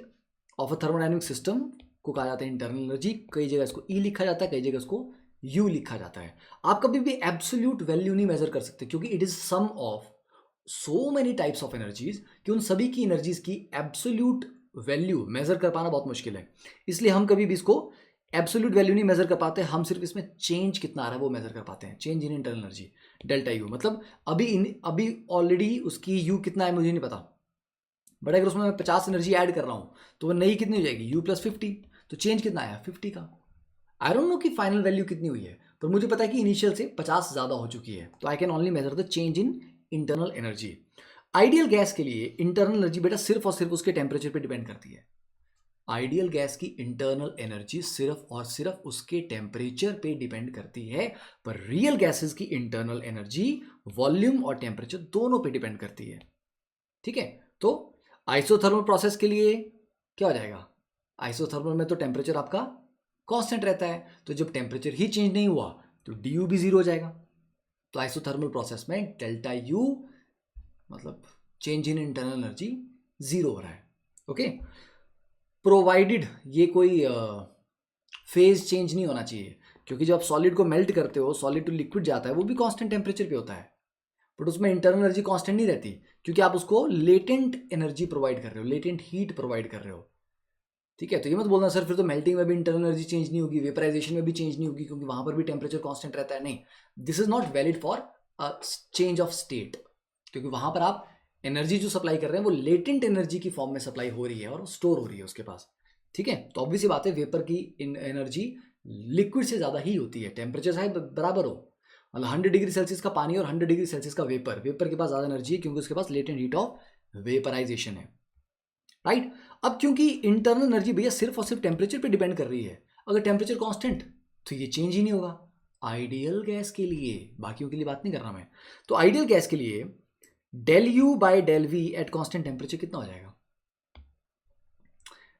of a thermodynamic system को कहा जाता है इंटरनल एनर्जी। कई जगह इसको ई लिखा जाता है, कई जगह इसको यू लिखा जाता है। आप कभी भी एब्सोल्यूट वैल्यू नहीं मेजर कर सकते, क्योंकि it is sum of so many types of energies कि उन सभी की एनर्जीज की एब्सोल्यूट वैल्यू मेजर कर पाना बहुत मुश्किल है। इसलिए हम कभी भी इसको एब्सोल्यूट वैल्यू नहीं मेजर कर पाते, हम सिर्फ इसमें चेंज कितना आ रहा है वो मेजर कर पाते हैं। Change in internal energy delta U, मतलब अभी ऑलरेडी उसकी यू कितना है मुझे नहीं पता, बट अगर उसमें मैं 50 एनर्जी ऐड कर रहा हूँ तो वो नई कितनी हो जाएगी? You plus 50। तो चेंज कितना आया? 50 का। आई डोंट नो कि फाइनल वैल्यू कितनी हुई है, पर मुझे पता है कि इनिशियल से 50 ज़्यादा हो चुकी है। तो I can only measure the change in internal energy. Ideal gas के लिए इंटरनल एनर्जी बेटा सिर्फ और सिर्फ उसके टेम्परेचर पे डिपेंड करती है। आइडियल गैस की इंटरनल एनर्जी सिर्फ और सिर्फ उसके टेम्परेचर पे डिपेंड करती है, पर रियल गैसेस की इंटरनल एनर्जी वॉल्यूम और टेम्परेचर दोनों पे डिपेंड करती है। ठीक है, तो आइसोथर्मल प्रोसेस के लिए क्या हो जाएगा? आइसोथर्मल में तो टेम्परेचर आपका कांस्टेंट रहता है, तो जब टेम्परेचर ही चेंज नहीं हुआ तो डी यू भी जीरो हो जाएगा। तो आइसोथर्मल प्रोसेस में डेल्टा यू मतलब change in internal energy zero हो रहा है। ओके, प्रोवाइडेड ये कोई फेज चेंज नहीं होना चाहिए, क्योंकि जब आप सॉलिड को मेल्ट करते हो, सॉलिड टू लिक्विड जाता है, वो भी कांस्टेंट टेम्परेचर पे होता है, बट उसमें इंटरनल एनर्जी कांस्टेंट नहीं रहती, क्योंकि आप उसको लेटेंट एनर्जी प्रोवाइड कर रहे हो, लेटेंट हीट प्रोवाइड कर रहे हो। ठीक है, तो ये मत बोलना सर फिर तो मेल्टिंग में भी इंटरनल एनर्जी चेंज नहीं होगी, वेपराइजेशन में भी चेंज नहीं होगी, क्योंकि वहां पर भी टेम्परेचर कांस्टेंट रहता है। नहीं, this is not valid for change of state, क्योंकि वहां पर आप एनर्जी जो सप्लाई कर रहे हैं वो लेटेंट एनर्जी की फॉर्म में सप्लाई हो रही है और स्टोर हो रही है उसके पास। ठीक है, तो ऑब्वियस बात है वेपर की एनर्जी लिक्विड से ज़्यादा ही होती है, टेम्परेचर चाहे बराबर हो। मतलब 100 डिग्री सेल्सियस का पानी और 100 डिग्री सेल्सियस का वेपर, वेपर के पास ज़्यादा एनर्जी है क्योंकि उसके पास लेटेंट हीट ऑफ वेपराइजेशन है। राइट, अब क्योंकि इंटरनल एनर्जी भैया सिर्फ और सिर्फ टेम्परेचर पे डिपेंड कर रही है, अगर टेम्परेचर कांस्टेंट तो ये चेंज ही नहीं होगा। आइडियल गैस के लिए, बाकियों के लिए बात नहीं कर रहा मैं, तो आइडियल गैस के लिए del U by del V at constant temperature कितना हो जाएगा?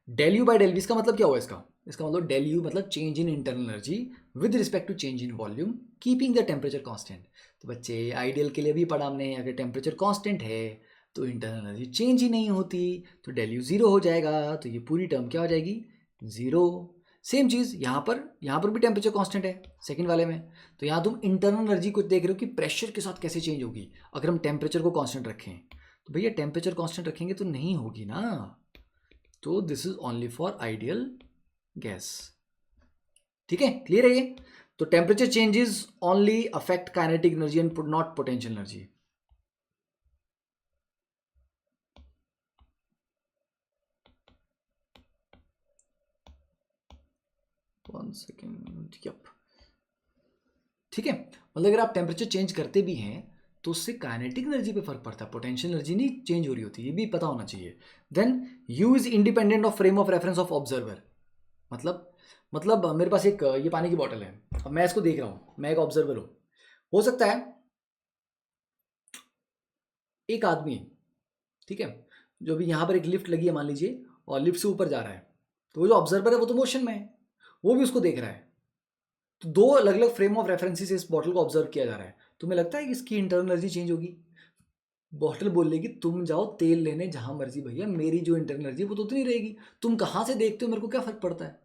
Del U by del V, इसका मतलब क्या हुआ? इसका मतलब डेल यू मतलब change in internal energy with respect to change in volume keeping the temperature constant. तो बच्चे आइडियल के लिए भी पढ़ा हमने, अगर टेम्परेचर कांस्टेंट है तो इंटरनल एनर्जी चेंज ही नहीं होती, तो डेल यू जीरो हो जाएगा, तो ये पूरी टर्म क्या हो जाएगी? जीरो। सेम चीज़ यहाँ पर भी टेम्परेचर कांस्टेंट है सेकंड वाले में, तो यहाँ तुम इंटरनल एनर्जी को देख रहे हो कि प्रेशर के साथ कैसे चेंज होगी अगर हम टेम्परेचर को कांस्टेंट रखें। तो भैया टेम्परेचर कांस्टेंट रखेंगे तो नहीं होगी ना, तो this is only for ideal gas. ठीक है, क्लियर है ये? तो temperature changes only affect kinetic energy and not potential energy. 1 second, yup, ठीक है। मतलब अगर आप टेम्परेचर चेंज करते भी हैं तो उससे काइनेटिक एनर्जी पे फर्क पड़ता है, पोटेंशियल एनर्जी नहीं चेंज हो रही होती, ये भी पता होना चाहिए। Then U is independent of frame of reference of observer. मतलब मेरे पास एक ये पानी की बॉटल है, अब मैं इसको देख रहा हूँ, मैं एक ऑब्जर्वर हूँ। हो सकता है एक आदमी, ठीक है, जो भी यहाँ पर एक लिफ्ट लगी है मान लीजिए, और लिफ्ट से ऊपर जा रहा है, तो वो जो ऑब्जर्वर है वो तो मोशन में है, वो भी उसको देख रहा है। तो दो अलग अलग फ्रेम ऑफ रेफरेंसेस इस बॉटल को ऑब्जर्व किया जा रहा है। तुम्हें लगता है कि इसकी इंटरनल एनर्जी चेंज होगी? बॉटल बोलेगी तुम जाओ तेल लेने जहां मर्जी भैया, मेरी जो इंटरनल एनर्जी वो तो उतनी रहेगी, तुम कहां से देखते हो मेरे को क्या फर्क पड़ता है,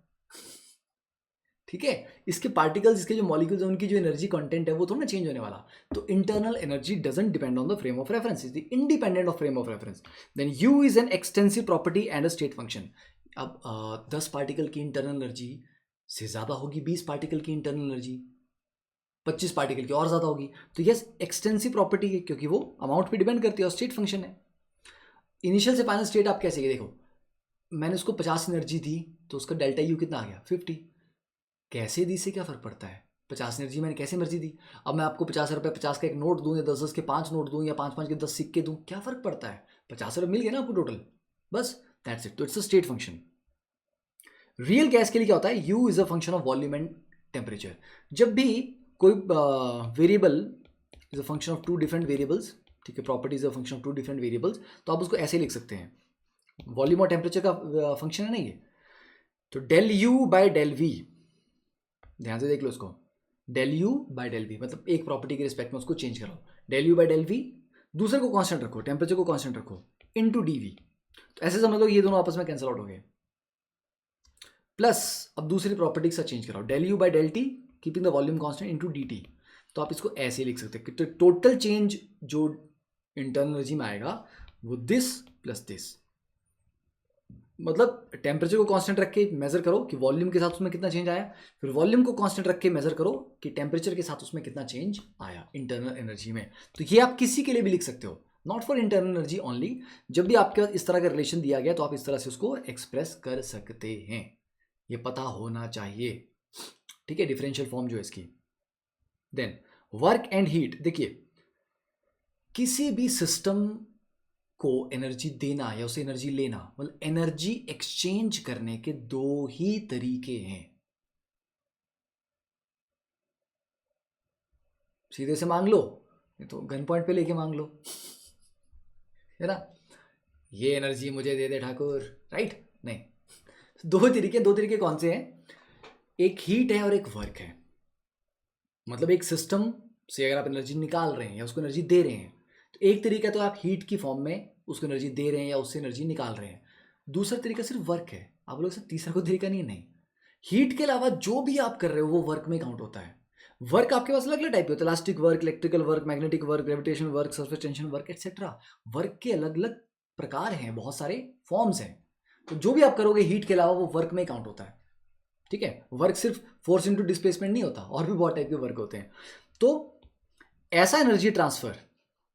ठीक है। इसके पार्टिकल्स, इसके जो मॉलिक्यूल्स हैं, उनकी जो एनर्जी कंटेंट है वो थोड़ा ना चेंज होने वाला। तो internal energy doesn't depend on the frame of reference, is the independent of frame of reference. Then U is an extensive property and a state function. अब 10 पार्टिकल की इंटरनल एनर्जी से ज़्यादा होगी 20 पार्टिकल की internal energy, 25 particle की और ज़्यादा होगी। तो यस, एक्सटेंसिव प्रॉपर्टी है क्योंकि वो अमाउंट पे डिपेंड करती है और स्टेट फंक्शन है। इनिशियल से फाइनल स्टेट आप कैसे, देखो मैंने उसको 50 एनर्जी दी तो उसका डेल्टा यू कितना आ गया 50। कैसे दी से क्या फ़र्क पड़ता है, 50 एनर्जी मैंने कैसे मर्जी दी। अब मैं आपको 50 रुपये 50 का एक नोट दूँ या 10 के 5 नोट दूँ या 5 के 10 सिक्के दूँ, क्या फ़र्क पड़ता है, 50 रुपये मिल गए ना आपको टोटल, बस दैट्स इट। तो it's a state function. Real gas के लिए क्या होता है, you is a function of volume and temperature. जब भी कोई variable is a function of 2 different variables, ठीक है, property is a function of 2 different variables, तो आप उसको ऐसे लिख सकते हैं, वॉल्यूम और टेम्परेचर का फंक्शन है ना ये। तो del U by del V, ध्यान से देख लो उसको, del U by del V मतलब एक प्रॉपर्टी के रिस्पेक्ट में उसको चेंज करो, del U by del V, दूसरे को कांस्टेंट रखो, टेम्परेचर को कांस्टेंट रखो, इनटू डी वी। तो ऐसे समझ लो ये दोनों आपस में कैंसिल आउट हो गए। प्लस अब दूसरी प्रॉपर्टी के साथ चेंज कराओ, del U by del T keeping the volume constant into D T. तो आप इसको ऐसे लिख सकते हैं, तो टोटल चेंज जो इंटरनल एनर्जी में आएगा वो दिस प्लस दिस, मतलब टेम्परेचर को कांस्टेंट रख के मेजर करो कि वॉल्यूम के साथ उसमें कितना चेंज आया, फिर वॉल्यूम को कांस्टेंट रख के मेजर करो कि टेम्परेचर के साथ उसमें कितना चेंज आया इंटरनल एनर्जी में। तो ये आप किसी के लिए भी लिख सकते हो, not for internal energy only. जब भी आपके पास इस तरह का रिलेशन दिया गया तो आप इस तरह से उसको एक्सप्रेस कर सकते हैं, ये पता होना चाहिए, ठीक है, डिफरेंशियल फॉर्म जो है इसकी। देन वर्क एंड हीट, देखिए किसी भी सिस्टम को एनर्जी देना या उसे एनर्जी लेना, मतलब एनर्जी एक्सचेंज करने के दो ही तरीके हैं, सीधे से मांग लो, नहीं तो गन पॉइंट पे लेके मांग लो, है ना, ये एनर्जी मुझे दे दे ठाकुर, राइट, नहीं, दो तरीके कौन से हैं, एक हीट है और एक वर्क है। मतलब एक सिस्टम से अगर आप एनर्जी निकाल रहे हैं या उसको एनर्जी दे रहे हैं, तो एक तरीका तो आप हीट की फॉर्म में उसको एनर्जी दे रहे हैं या उससे एनर्जी निकाल रहे हैं, दूसरा तरीका सिर्फ वर्क है। आप लोग सब तीसरा कोई तरीका नहीं है, नहीं, हीट के अलावा जो भी आप कर रहे हो वो वर्क में काउंट होता है। वर्क आपके पास अलग अलग टाइप के होते हैं, elastic work, electrical work, magnetic work, gravitation work, surface tension work etcetera. Work के अलग अलग प्रकार हैं, बहुत सारे फॉर्म्स हैं, तो जो भी आप करोगे हीट के अलावा वो वर्क में काउंट होता है, ठीक है। वर्क सिर्फ फोर्स इनटू डिस्प्लेसमेंट नहीं होता, और भी बहुत टाइप के वर्क होते हैं। तो ऐसा एनर्जी ट्रांसफर,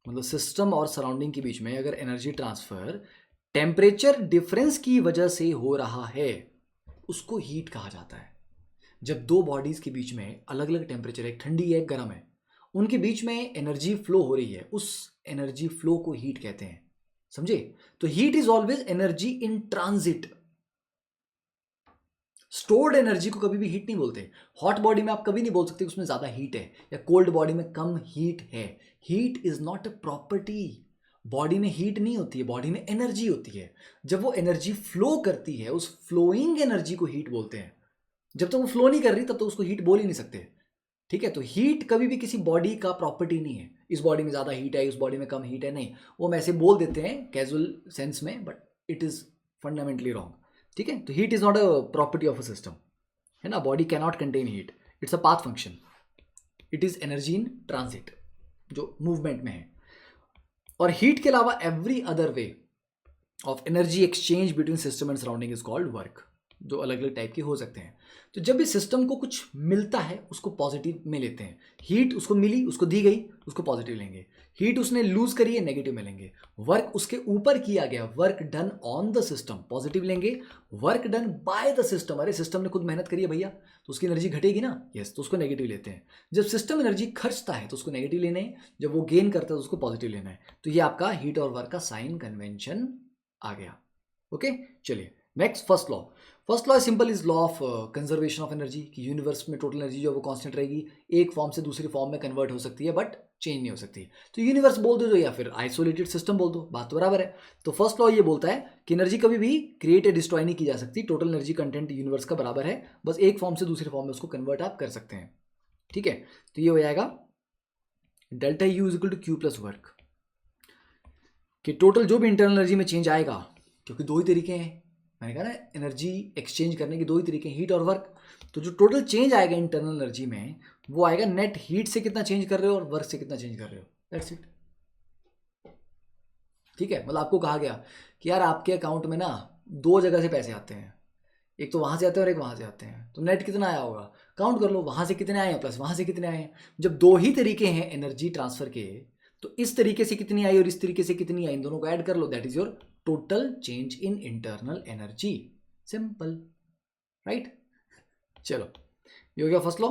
मतलब सिस्टम और सराउंडिंग के बीच में अगर एनर्जी ट्रांसफर टेम्परेचर डिफरेंस की वजह से हो रहा है, उसको हीट कहा जाता है। जब दो बॉडीज के बीच में अलग अलग टेम्परेचर है, एक ठंडी है एक गर्म है, उनके बीच में एनर्जी फ्लो हो रही है, उस एनर्जी फ्लो को हीट कहते हैं, समझे। तो heat is always energy in transit. Stored energy को कभी भी हीट नहीं बोलते। हॉट बॉडी में आप कभी नहीं बोल सकते उसमें ज्यादा हीट है, या कोल्ड बॉडी में कम हीट है। Heat is not a property, body में हीट नहीं होती है, बॉडी में एनर्जी होती है। जब वो एनर्जी फ्लो करती है, उस फ्लोइंग एनर्जी को हीट बोलते हैं। जब तक वो फ्लो नहीं कर रही तब तो उसको हीट बोल ही नहीं सकते, ठीक है। तो हीट कभी भी किसी बॉडी का प्रॉपर्टी नहीं है, इस बॉडी में ज्यादा हीट है, इस बॉडी में कम हीट है, नहीं, वो हम ऐसे बोल देते हैं कैजुअल सेंस में, but it is fundamentally wrong, ठीक है। तो heat is not a property of a system, है ना, body cannot contain heat, it's a path function, it is energy in transit जो मूवमेंट में है। और हीट के अलावा every other way of energy exchange between system and surrounding is called work, जो अलग अलग टाइप के हो सकते हैं। तो जब भी सिस्टम को कुछ मिलता है उसको पॉजिटिव में लेते हैं, हीट उसको मिली, उसको दी गई, उसको पॉजिटिव लेंगे। हीट उसने लूज करी है, नेगेटिव में लेंगे। वर्क उसके ऊपर किया गया, work done on the system, positive लेंगे। Work done by the system, अरे सिस्टम ने खुद मेहनत करी है भैया, तो उसकी एनर्जी घटेगी ना, यस, तो उसको नेगेटिव लेते हैं। जब सिस्टम एनर्जी खर्चता है तो उसको नेगेटिव लेना है, जब वो गेन करता है तो उसको पॉजिटिव लेना है। तो ये आपका हीट और वर्क का साइन कन्वेंशन आ गया। ओके, चलिए next, first law simple, is law of conservation of energy, कि यूनिवर्स में टोटल एनर्जी जो है वो कांस्टेंट रहेगी, एक फॉर्म से दूसरी फॉर्म में कन्वर्ट हो सकती है बट चेंज नहीं हो सकती। तो यूनिवर्स बोल दो या फिर आइसोलेटेड सिस्टम बोल दो, बात तो बराबर है। तो फर्स्ट लॉ ये बोलता है कि एनर्जी कभी भी क्रिएट या डिस्ट्रॉय नहीं की जा सकती, टोटल एनर्जी कंटेंट यूनिवर्स का बराबर है, बस एक फॉर्म से दूसरे फॉर्म में उसको कन्वर्ट आप कर सकते हैं। ठीक है, तो ये हो जाएगा delta U is equal to Q plus work, कि टोटल जो भी इंटरनल एनर्जी में चेंज आएगा, क्योंकि दो ही तरीके हैं, मैंने कहा ना एनर्जी एक्सचेंज करने के दो ही तरीके हैं, हीट और वर्क। तो जो टोटल चेंज आएगा इंटरनल एनर्जी में वो आएगा नेट हीट से कितना चेंज कर रहे हो और वर्क से कितना चेंज कर रहे हो, दैट्स इट। ठीक है, मतलब आपको कहा गया कि यार आपके अकाउंट में ना दो जगह से पैसे आते हैं, एक तो वहां से आते हैं और एक वहां से आते हैं, तो नेट कितना आया होगा, काउंट कर लो, वहां से कितने आए हैं प्लस वहां से कितने आए हैं। जब दो ही तरीके हैं एनर्जी ट्रांसफर के, तो इस तरीके से कितनी आई और इस तरीके से कितनी आई, इन दोनों को ऐड कर लो, that is your total change in internal energy, simple, right. चलो, ये हो गया first law.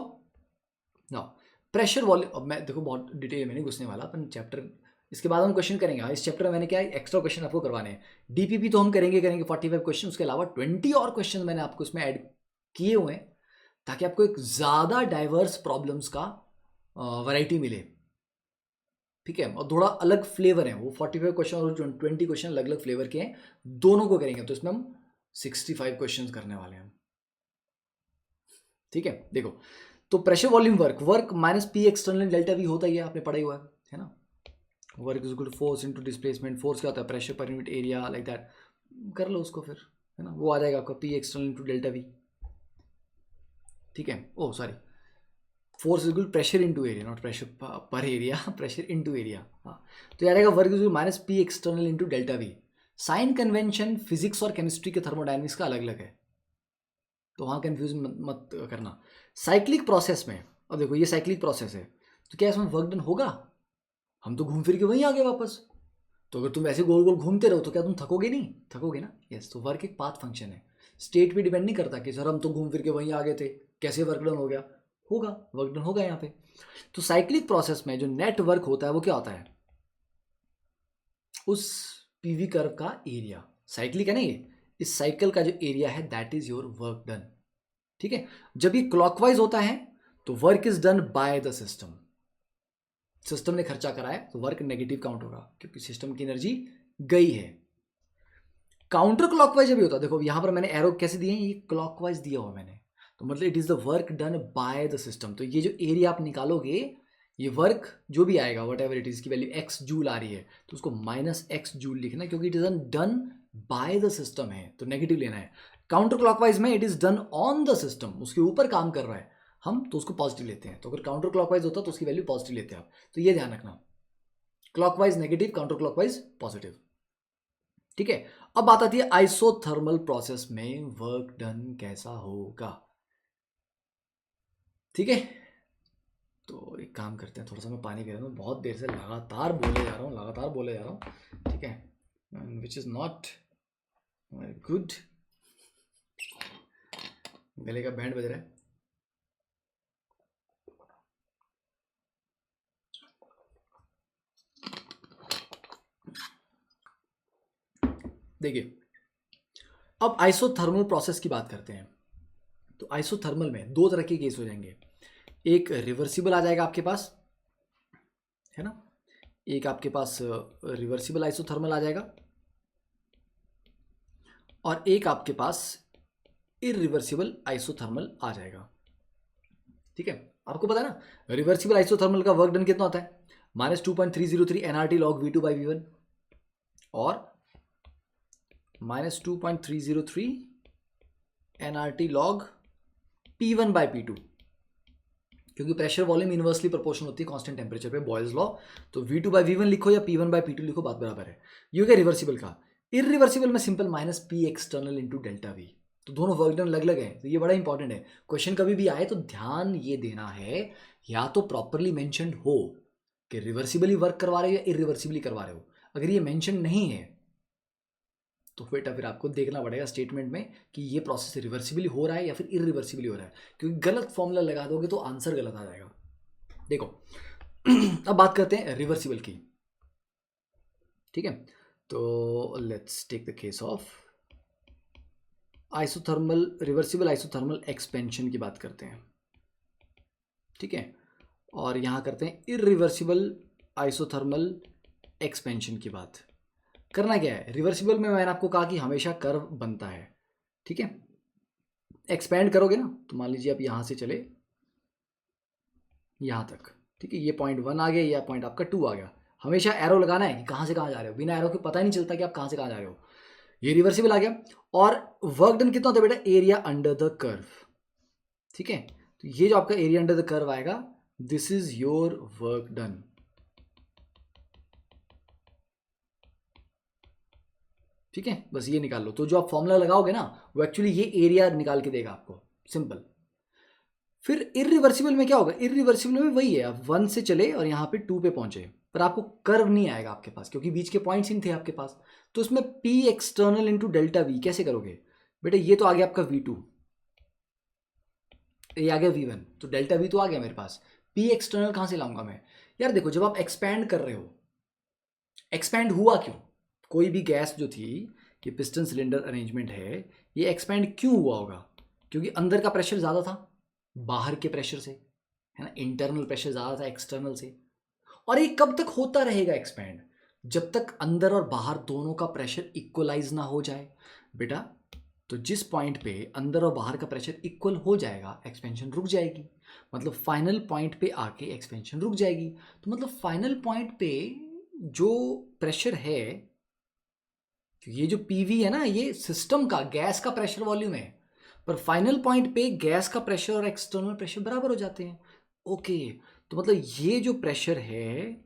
Now pressure volume, अब मैं देखो बहुत डिटेल में नहीं घुसने वाला, अपन चैप्टर इसके बाद हम क्वेश्चन करेंगे। इस चैप्टर में मैंने क्या एक्स्ट्रा क्वेश्चन आपको करवाने हैं, डीपीपी तो हम करेंगे 45 क्वेश्चन, उसके अलावा 20 और क्वेश्चन मैंने आपको इसमें ऐड किए हुए हैं, ताकि आपको एक ज़्यादा डाइवर्स प्रॉब्लम्स का वैरायटी मिले। ठीक है, और थोड़ा अलग फ्लेवर है, वो 45 क्वेश्चन और 20 क्वेश्चन अलग अलग फ्लेवर के हैं, दोनों को करेंगे, तो इसमें हम 65 क्वेश्चन करने वाले हैं। ठीक है, देखो, तो pressure volume work minus P external delta V होता ही है, आपने पढ़ा ही हुआ है ना। Work is equal to force into displacement, force क्या होता है, pressure per unit area, like that, कर लो उसको फिर, है ना, वो आ जाएगा आपका P external into delta V. ठीक है, oh sorry, force is pressure into area, not pressure पर एरिया, प्रेशर इनटू एरिया। हाँ, तो यार work is minus P external into delta V. Sign convention physics और केमिस्ट्री के थर्मोडायनेमिक्स का अलग अलग है, तो वहाँ कन्फ्यूज मत करना। साइक्लिक प्रोसेस में, अब देखो ये साइक्लिक प्रोसेस है, तो क्या इसमें वर्क डन होगा, हम तो घूम फिर के वहीं आ गए वापस। तो अगर तुम ऐसे गोल गोल घूमते रहो तो क्या तुम थकोगे नहीं, थकोगे ना, यस। तो वर्क एक पाथ फंक्शन है, स्टेट पे डिपेंड नहीं करता कि सर हम तो घूम फिर के वहीं आ गए थे, कैसे वर्क डन हो गया, होगा, वर्क डन होगा यहाँ पे। तो साइक्लिक प्रोसेस में जो नेट वर्क होता है वो क्या होता है, उस पीवी कर्व का एरिया, साइक्लिक है ना ये, इस साइकिल का जो एरिया है that is your work done. ठीक है, जब ये क्लॉकवाइज होता है तो work is done by the system, system ने खर्चा कराया तो वर्क नेगेटिव काउंट होगा, क्योंकि सिस्टम की एनर्जी गई है। काउंटर क्लॉकवाइज जब होता है, देखो यहां पर मैंने एरो कैसे दिए हैं, ये क्लॉकवाइज दिया हुआ मैंने, तो मतलब it is the work done by the system. तो ये जो एरिया आप निकालोगे, ये वर्क जो भी आएगा वट एवर इट इज, की वैल्यू एक्स जूल आ रही है तो उसको माइनस एक्स जूल लिखना, क्योंकि it is done by the system है, तो नेगेटिव लेना है। काउंटर क्लॉकवाइज में it is done on the system, उसके ऊपर काम कर रहा है हम, तो उसको पॉजिटिव लेते हैं। तो अगर काउंटर क्लॉकवाइज होता तो उसकी वैल्यू पॉजिटिव लेते हैं आप, तो ये ध्यान रखना, clockwise negative, counter clockwise positive. ठीक है, अब बात आती है आइसोथर्मल प्रोसेस में वर्क डन कैसा होगा। ठीक है, तो एक काम करते हैं, थोड़ा सा मैं पानी पी रहा हूँ, बहुत देर से लगातार बोले जा रहा हूँ, ठीक है, which is not very good. गले का बैंड बज रहा है। देखिए, अब आइसोथर्मल प्रोसेस की बात करते हैं। तो आइसोथर्मल में दो तरह के केस हो जाएंगे, एक रिवर्सिबल आ जाएगा आपके पास, है ना, एक आपके पास रिवर्सिबल आइसोथर्मल आ जाएगा, और एक आपके पास इरिवर्सिबल आइसोथर्मल आ जाएगा। ठीक है, आपको पता है ना, रिवर्सिबल आइसोथर्मल का वर्क डन कितना होता है, -2.303 nRT log V2 by V1 और -2.303 nRT log P1 by P2, क्योंकि प्रेशर वॉल्यूम इनवर्सली प्रोपोर्शनल होती है कांस्टेंट टेम्परेचर पे, बॉयल्स लॉ। तो V2 by V1 लिखो या P1 by P2 लिखो, बात बराबर है। ये हो गया रिवर्सिबल का। इरिवर्सिबल में simple -P external into delta we, तो दोनों वर्क डन अलग अलग है, तो ये बड़ा इंपॉर्टेंट है। क्वेश्चन कभी भी आए तो ध्यान ये देना है, या तो प्रॉपरली मेंशन्ड हो कि रिवर्सिबली वर्क करवा रहे हो या इरिवर्सिबली करवा रहे हो। अगर ये मेंशन नहीं है तो बेटा फिर आपको देखना पड़ेगा स्टेटमेंट में कि ये प्रोसेस रिवर्सिबली हो रहा है या फिर इरिवर्सिबली हो रहा है, क्योंकि गलत फॉर्मूला लगा दोगे तो आंसर गलत आ जाएगा। देखो अब बात करते हैं रिवर्सिबल की, ठीक है। तो let's take the case of isothermal, reversible isothermal expansion की बात करते हैं, ठीक है। और यहाँ करते हैं इरिवर्सिबल आइसोथर्मल एक्सपेंशन की बात। करना क्या है, रिवर्सिबल में मैंने आपको कहा कि हमेशा कर्व बनता है, ठीक है। एक्सपेंड करोगे ना, तो मान लीजिए आप यहाँ से चले यहाँ तक, ठीक है, ये पॉइंट 1 आ गया, या पॉइंट आपका 2 आ गया। हमेशा एरो लगाना है कि कहाँ से कहाँ जा रहे हो, बिना एरो के पता ही नहीं चलता कि आप कहाँ से कहाँ जा रहे हो। ये रिवर्सिबल आ गया। और वर्क डन कितना होता है बेटा, एरिया अंडर द कर्व, ठीक है। तो ये जो आपका एरिया अंडर द कर्व आएगा, this is your work done, ठीक है। बस ये निकाल लो, तो जो आप फॉर्मूला लगाओगे ना वो एक्चुअली ये एरिया निकाल के देगा आपको, सिंपल। फिर इरिवर्सिबल में क्या होगा, इरिवर्सिबल में वही है, आप 1 से चले और यहाँ पे 2 पे पहुंचे, पर आपको कर्व नहीं आएगा आपके पास, क्योंकि बीच के पॉइंट्स ही नहीं थे आपके पास। तो उसमें P external into delta we कैसे करोगे बेटा, ये तो आ गया आपका V2, ये आ गया V1, तो डेल्टा वी तो आ गया मेरे पास। P एक्सटर्नल कहाँ से लाऊंगा मैं यार, देखो जब आप एक्सपैंड कर रहे हो, एक्सपैंड हुआ क्यों, कोई भी गैस जो थी, ये पिस्टन सिलेंडर अरेंजमेंट है, ये एक्सपैंड क्यों हुआ होगा, क्योंकि अंदर का प्रेशर ज़्यादा था बाहर के प्रेशर से, है ना, इंटरनल प्रेशर ज़्यादा था एक्सटर्नल से। और ये कब तक होता रहेगा एक्सपैंड, जब तक अंदर और बाहर दोनों का प्रेशर इक्वलाइज ना हो जाए बेटा। तो जिस पॉइंट पे अंदर और बाहर का प्रेशर इक्वल हो जाएगा, एक्सपेंशन रुक जाएगी, मतलब फाइनल पॉइंट पे आके एक्सपेंशन रुक जाएगी। तो मतलब फाइनल पॉइंट पे जो प्रेशर है, ये जो पीवी है ना, ये सिस्टम का गैस का प्रेशर वॉल्यूम है, पर फाइनल पॉइंट पे गैस का प्रेशर और एक्सटर्नल प्रेशर बराबर हो जाते हैं। ओके, तो मतलब ये जो प्रेशर है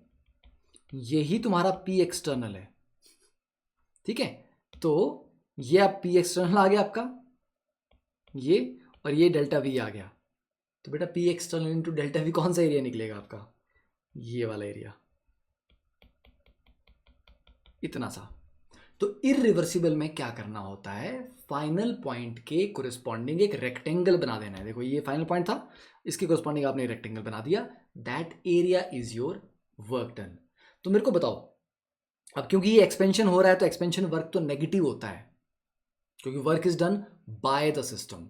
यही तुम्हारा पी एक्सटर्नल है, ठीक है। तो ये आप पी एक्सटर्नल आ गया आपका ये, और ये डेल्टा वी आ गया। तो बेटा P external into delta we कौन सा एरिया निकलेगा आपका, ये वाला एरिया, इतना सा। तो इरिवर्सिबल में क्या करना होता है, फाइनल पॉइंट के कोरिस्पॉन्डिंग एक रेक्टेंगल बना देना है। देखो ये फाइनल पॉइंट था, इसके कोरिस्पॉन्डिंग आपने रेक्टेंगल बना दिया, that area is your work done. तो मेरे को बताओ, अब क्योंकि ये एक्सपेंशन हो रहा है तो एक्सपेंशन वर्क तो नेगेटिव होता है, क्योंकि work is done by the system.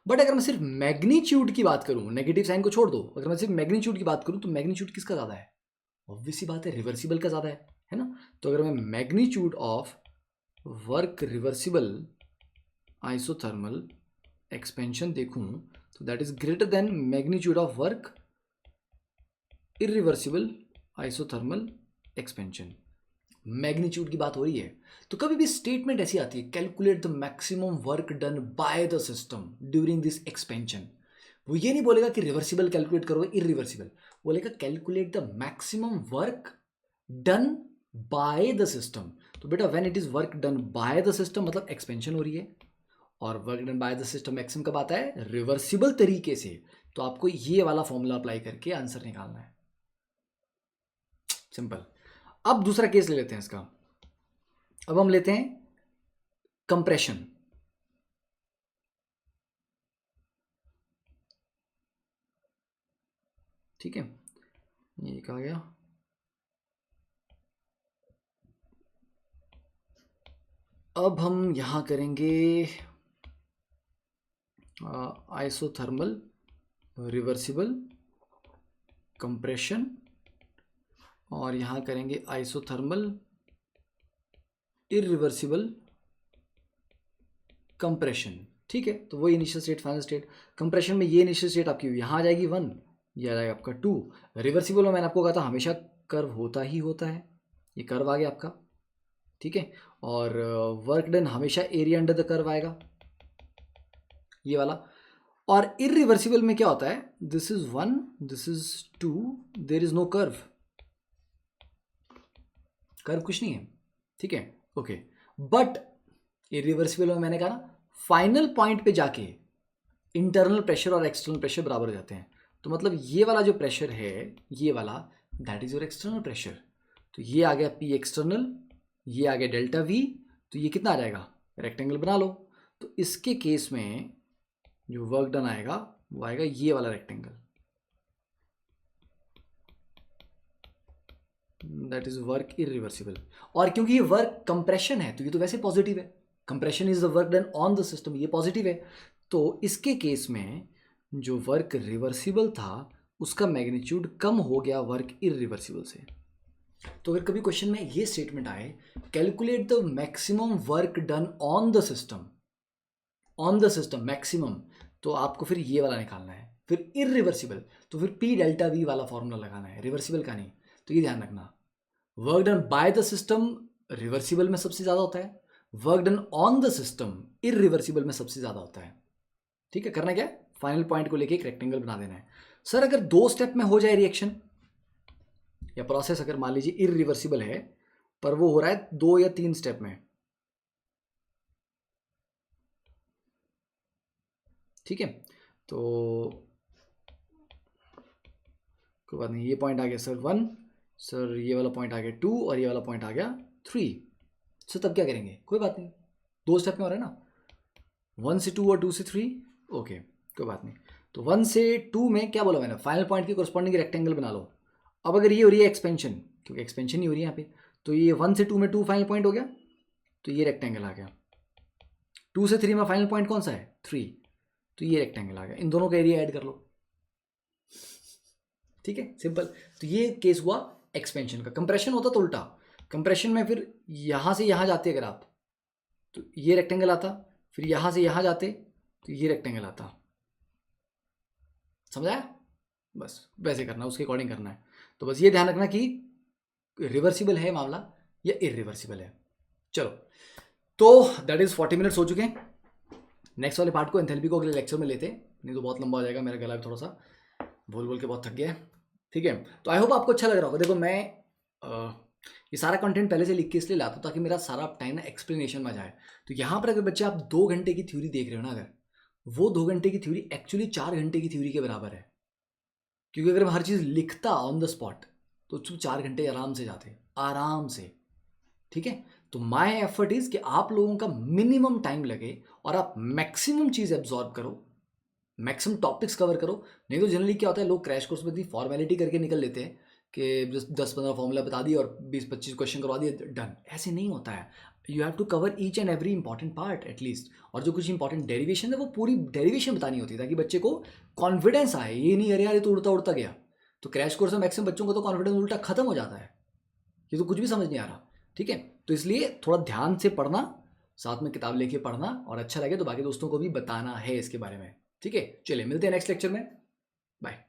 But अगर मैं सिर्फ मैग्नीट्यूड की बात करूं, नेगेटिव साइन को छोड़ दो, अगर मैं सिर्फ मैग्नीट्यूड की बात करूं तो मैग्नीट्यूड किसका ज्यादा है, ऑब्वियस सी बात है रिवर्सिबल का ज्यादा है ना। तो अगर मैं magnitude of work reversible isothermal expansion देखूं तो that is greater than magnitude of work irreversible isothermal expansion. Magnitude की बात हो रही है, तो कभी भी स्टेटमेंट ऐसी आती है, calculate the maximum work done by the system during this expansion. वो ये नहीं बोलेगा कि रिवर्सिबल कैलकुलेट करो इरिवर्सिबल, बोलेगा calculate the maximum work done by the system. तो बेटा when it is work done by the system मतलब एक्सपेंशन हो रही है, और work done by the system maximum कब आता है, रिवर्सिबल तरीके से। तो आपको ये वाला फॉर्मूला अप्लाई करके आंसर निकालना है, सिंपल। अब दूसरा केस ले लेते हैं इसका, अब हम लेते हैं कंप्रेशन, ठीक है। ये कहा गया, अब हम यहां करेंगे आइसोथर्मल रिवर्सिबल कंप्रेशन, और यहां करेंगे आइसोथर्मल इरिवर्सिबल कंप्रेशन, ठीक है। तो वो initial state final state, compression में ये इनिशियल स्टेट आपकी यहाँ आ जाएगी 1, ये आ जाएगा आपका 2। रिवर्सिबल में मैंने आपको कहा था हमेशा कर्व होता ही होता है, ये कर्व आ गया आपका, ठीक है। और वर्क डन हमेशा एरिया अंडर द कर्व आएगा, ये वाला। और इरिवर्सिबल में क्या होता है, this is 1 this is 2, there is no curve, curve कुछ नहीं है, ठीक है, ओके। बट इरिवर्सिबल में मैंने कहा ना, फाइनल पॉइंट पे जाके इंटरनल प्रेशर और एक्सटर्नल प्रेशर बराबर हो जाते हैं। तो मतलब ये वाला जो प्रेशर है, ये वाला that is your external pressure. तो ये आ गया P एक्सटर्नल, ये आ गया डेल्टा V, तो ये कितना आ जाएगा, रेक्टेंगल बना लो। तो इसके केस में जो वर्क डन आएगा वो आएगा ये वाला rectangle, that is work irreversible. और क्योंकि ये वर्क कंप्रेशन है तो ये तो वैसे पॉजिटिव है, compression is the work done on the system, ये पॉजिटिव है। तो इसके केस में जो वर्क रिवर्सिबल था उसका मैग्नीट्यूड कम हो गया वर्क इरिवर्सिबल से। तो अगर कभी क्वेश्चन में ये स्टेटमेंट आए, calculate the maximum work done on the system, on the system maximum, तो आपको फिर ये वाला निकालना है। फिर इरिवर्सिबल तो फिर P डेल्टा V वाला फॉर्मूला लगाना है, रिवर्सिबल का नहीं। तो ये ध्यान रखना, work done by the system reversible में सबसे ज़्यादा होता है, work done on the system irreversible में सबसे ज़्यादा होता है। ठीक है, करना क्या है, फाइनल पॉइंट को लेके एक रेक्टेंगल बना देना है। सर अगर 2 स्टेप में हो जाए रिएक्शन या प्रोसेस, अगर मान लीजिए इरिवर्सिबल है पर वो हो रहा है 2 या 3 स्टेप में, ठीक है, तो कोई बात नहीं, ये पॉइंट आ गया सर 1, सर ये वाला पॉइंट आ गया 2 और ये वाला पॉइंट आ गया 3। सर तब क्या करेंगे, कोई बात नहीं, 2 स्टेप में हो रहा है ना, 1 से 2 और 2 से 3, ओके कोई बात नहीं। तो 1 से 2 में क्या बोला मैंने, फाइनल पॉइंट की कोरस्पॉन्डिंग रेक्टेंगल बना लो। अब अगर ये हो रही है एक्सपेंशन, क्योंकि एक्सपेंशन ही हो रही है यहाँ पे, तो ये 1 से 2 में 2 फाइनल पॉइंट हो गया, तो ये रेक्टेंगल आ गया। 2 से 3 में फाइनल पॉइंट कौन सा है, 3, तो ये रेक्टेंगल आ गया। इन दोनों का एरिया ऐड कर लो, ठीक है, सिंपल। तो ये केस हुआ एक्सपेंशन का। कंप्रेशन होता तो उल्टा, कंप्रेशन में फिर यहाँ से यहाँ जाते अगर आप, तो ये रेक्टेंगल आता, फिर यहाँ से यहाँ जाते तो ये रेक्टेंगल आता, समझाया, बस वैसे करना, उसके अकॉर्डिंग करना है। तो बस ये ध्यान रखना कि रिवर्सिबल है मामला या इरिवर्सिबल है। चलो, तो दैट इज 40 मिनट्स हो चुके हैं। नेक्स्ट वाले पार्ट को, एंथैल्पी को, अगले लेक्चर में लेते हैं, नहीं तो बहुत लंबा हो जाएगा, मेरा गला भी थोड़ा सा बोल बोल के बहुत थक गया है, ठीक है। तो आई होप आपको अच्छा लग रहा होगा। देखो मैं ये सारा कंटेंट पहले से लिख के इसलिए लाता हूँ ताकि मेरा सारा टाइम ना एक्सप्लेनेशन में जाए। तो यहाँ पर अगर बच्चे आप 2 घंटे की थ्योरी देख रहे हो ना, अगर वो 2 घंटे की थ्योरी एक्चुअली 4 घंटे की थ्योरी के बराबर है, क्योंकि अगर मैं हर चीज़ लिखता ऑन द स्पॉट तो 4 घंटे आराम से जाते, आराम से, ठीक है। तो माई एफर्ट इज कि आप लोगों का मिनिमम टाइम लगे और आप मैक्सिमम चीज़ एब्जॉर्ब करो, मैक्सिमम टॉपिक्स कवर करो। नहीं तो जनरली क्या होता है, लोग क्रैश कोर्स में इतनी फॉर्मेलिटी करके निकल लेते हैं कि 10-15 फॉर्मूला बता दिए और 20-25 क्वेश्चन करवा दिए, डन। ऐसे नहीं होता है, you have to cover each and every important part at least. और जो कुछ इंपॉर्टेंट डेरिवेशन है वो पूरी डेरिवेशन बतानी होती है ताकि बच्चे को कॉन्फिडेंस आए। ये नहीं अरे यार ये तो उड़ता उड़ता गया। तो क्रैश कोर्स में मैक्सिमम बच्चों को तो कॉन्फिडेंस उल्टा खत्म हो जाता है, ये तो कुछ भी समझ नहीं आ रहा, ठीक है। तो इसलिए थोड़ा ध्यान से पढ़ना, साथ में किताब लेके पढ़ना, और अच्छा लगे तो बाकी दोस्तों को भी बताना है इसके बारे में, ठीक है। चलिए मिलते हैं नेक्स्ट लेक्चर में, बाय।